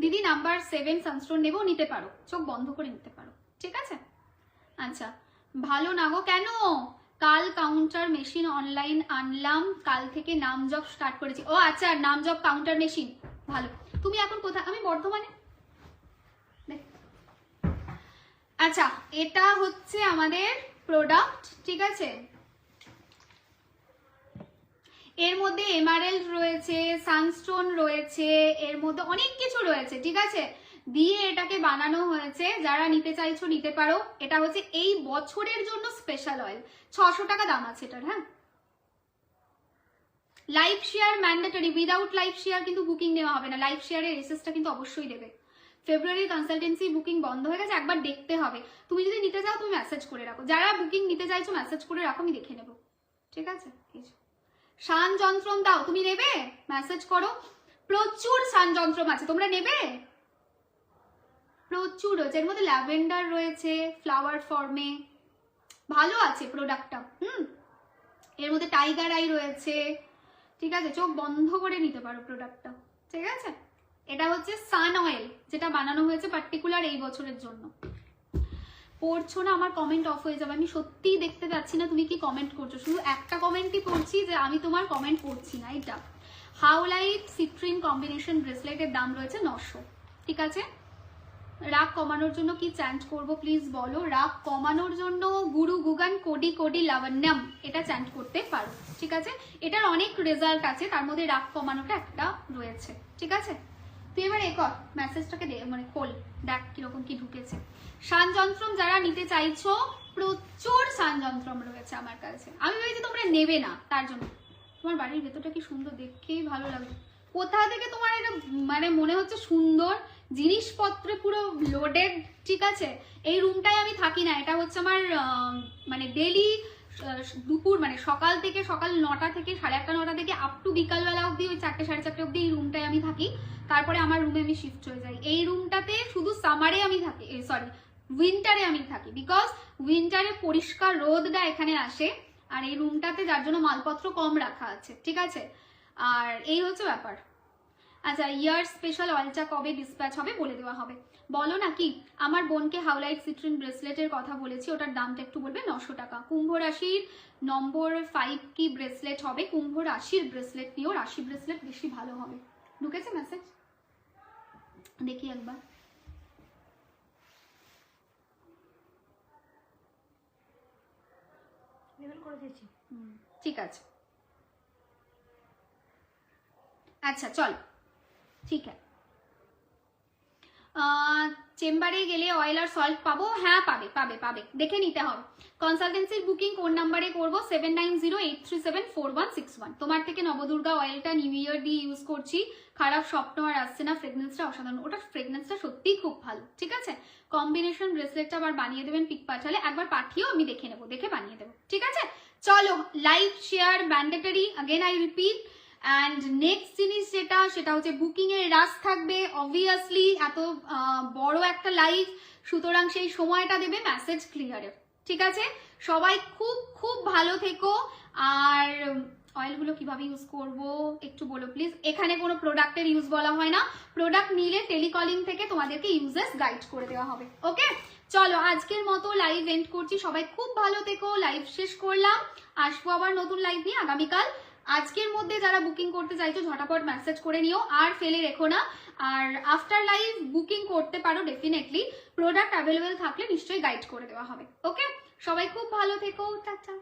দিদি নাম্বার 7 সানস্টোন নেবো, নিতে পারো, চোখ বন্ধ করে নিতে পারো, ঠিক আছে? আচ্ছা ভালো না গো, কেন? কাল কাউন্টার মেশিন অনলাইন আনলাম, কাল থেকে নাম জব স্টার্ট করেছি। ও আচ্ছা, নাম জব কাউন্টার মেশিন, ভালো। তুমি এখন কোথায়? আমি বর্ধমানে। আচ্ছা, এটা হচ্ছে আমাদের প্রোডাক্ট, ঠিক আছে। এর মধ্যে এমারেল্ড রয়েছে, সানস্টোন রয়েছে, এর মধ্যে অনেক কিছু রয়েছে, ঠিক আছে, দিয়ে এটাকে বানানো হয়েছে। যারা নিতে চাইছো নিতে পারো। এটা হচ্ছে এই বছরের জন্য স্পেশাল অয়েল, 600 টাকা দাম আছে এটার। হ্যাঁ, live share mandatory, without live share কিন্তু বুকিং নেওয়া হবে না। লাইভ শেয়ারের এসএসটা কিন্তু অবশ্যই দেবে। ফেব্রুয়ারির কনসালটেন্সি বুকিং বন্ধ হয়ে গেছে, একবার দেখতে হবে। তুমি যদি নিতে চাও তুমি মেসেজ করে রাখো, যারা বুকিং নিতে চাইছো মেসেজ করে রাখো, আমি দেখে নেবো, ঠিক আছে। শান যন্ত্রম দাও, তুমি নেবে? মেসেজ করো। প্রচুর শান যন্ত্রম আছে, তোমরা নেবে? প্রচুর রয়েছে, এর মধ্যে ল্যাভেন্ডার রয়েছে ফ্লাওয়ার ফর্মে, ভালো আছে প্রোডাক্টটা। এর মধ্যে টাইগার আই রয়েছে, ঠিক আছে, চোখ বন্ধ করে নিতে পারো প্রোডাক্টটা, ঠিক আছে। এটা হচ্ছে সান অয়েল, যেটা বানানো হয়েছে পার্টিকুলার এই বছরের জন্য। পড়ছো না, আমার কমেন্ট অফ হয়ে যাবে। আমি সত্যিই দেখতে পাচ্ছি না তুমি কি কমেন্ট করছো, শুধু একটা কমেন্টই পড়ছি যে আমি তোমার কমেন্ট পড়ছি না। এটা হাউলাইট সিট্রিন কম্বিনেশন ব্রেসলেটের দাম রয়েছে 900, ঠিক আছে। রাগ কমানোর জন্য কি চ্যান্ট করব প্লিজ বলো। রাগ কমানোর জন্য গুরু গুগান কোডি কোডি লাবণ্যম, এটা চ্যান্ট করতে পারো, ঠিক আছে। এটার অনেক রেজাল্ট আছে, তার মধ্যে রাগ কমানোটা একটা রয়েছে, ঠিক আছে। তুই এবার কর মেসেজটাকে মানে খোল, দেখ কিরকম কি ঢুকেছে। শানযন্ত্রম যারা নিতে চাইছো, প্রচুর শানযন্ত্রম রয়েছে আমার কাছে। আমি ভেবেছি তোমরা নেবে না, তার জন্য। তোমার বাড়ির ভেতরটা কি সুন্দর, দেখেই ভালো লাগছে। কোথা থেকে তোমার এটা মানে মনে হচ্ছে সুন্দর, জিনিসপত্রে পুরো লোডেড, ঠিক আছে। এই রুমটায় আমি থাকি না, এটা হচ্ছে আমার মানে ডেলি দুপুর, মানে সকাল থেকে, সকাল 9টা থেকে 8:30 9টা থেকে আপ টু বিকালবেলা অবধি, ওই 4টে 4:30 অবধি এই রুমটায় আমি থাকি। তারপরে আমার রুমে আমি শিফট হয়ে যাই। এই রুমটাতে শুধু সামারে আমি থাকি, সরি উইন্টারে আমি থাকি, বিকজ উইন্টারে পরিষ্কার রোদটা এখানে আসে, আর এই রুমটাতে যার জন্য মালপত্র কম রাখা আছে, ঠিক আছে। আর এই হচ্ছে ব্যাপার। আচ্ছা, ইয়ার স্পেশাল অয়েলটা কবে ডিসপ্যাচ হবে বলে দেওয়া হবে। বলো নাকি, আমার বোনকে হাউলাইট সিট্রিন ব্রেসলেটের কথা বলেছি, ওটার দামটা একটু বলবে। 900 টাকা। কুম্ভ রাশির নম্বর 5 কি ব্রেসলেট হবে? কুম্ভ রাশির ব্রেসলেট নিও, রাশি ব্রেসলেট বেশি ভালো হবে। ঢুকেছে মেসেজ? দেখি একবার। ঠিক আছে, আচ্ছা চল, ঠিক আছে। চেম্বারে গেলে অয়েল আর সল্ট পাবো? হ্যাঁ পাবে পাবে পাবে, দেখে নিতে হবে। কনসালটেন্সির বুকিং কোন নাম্বারে করবো? 7908374161। তোমার থেকে নবদুর্গা অয়েলটা নিউ ইয়ার দিয়ে ইউজ করছি, খারাপ স্বপ্ন আর আসছে না, ফ্রেগনেন্সটা অসাধারণ। ওটা ফ্রেগনেন্সটা সত্যিই খুব ভালো, ঠিক আছে। কম্বিনেশন ব্রেসলেটটা আবার বানিয়ে দেবেন, পিক পাঠালে একবার পাঠিয়েও আমি দেখে নেবো, দেখে বানিয়ে দেবো, ঠিক আছে। চলো, like share mandatory, again I repeat. And next জিনিস যেটা, সেটা হচ্ছে বুকিং এর রাশ থাকবে অবভিয়াসলি, এত বড় একটা লাইভ, সুতরাং সেই সময়টা দেবে মেসেজ ক্লিয়ারের, ঠিক আছে। সবাই খুব খুব ভালো থেকো। আর অয়েলগুলো কিভাবে ইউজ করব একটু বলো প্লিজ। এখানে কোনো প্রোডাক্টের ইউজ বলা হয় না, প্রোডাক্ট নিলে টেলিকলিং থেকে তোমাদেরকে ইউজেস গাইড করে দেওয়া হবে, ওকে। চলো, আজকের মতো লাইভ এন্ড করছি, সবাই খুব ভালো থেকো। লাইভ শেষ করলাম, আসবো আবার নতুন লাইভ নিয়ে আগামীকাল। আজকের মধ্যে যারা বুকিং করতে চাইছো ঝটাপট মেসেজ করে নিও, আর ফেলে রেখো না। আর আফটার লাইভ বুকিং করতে পারো ডেফিনেটলি, প্রোডাক্ট অ্যাভেলেবেল থাকলে নিশ্চয়ই গাইড করে দেওয়া হবে, ওকে। সবাই খুব ভালো থেকো, টাটা।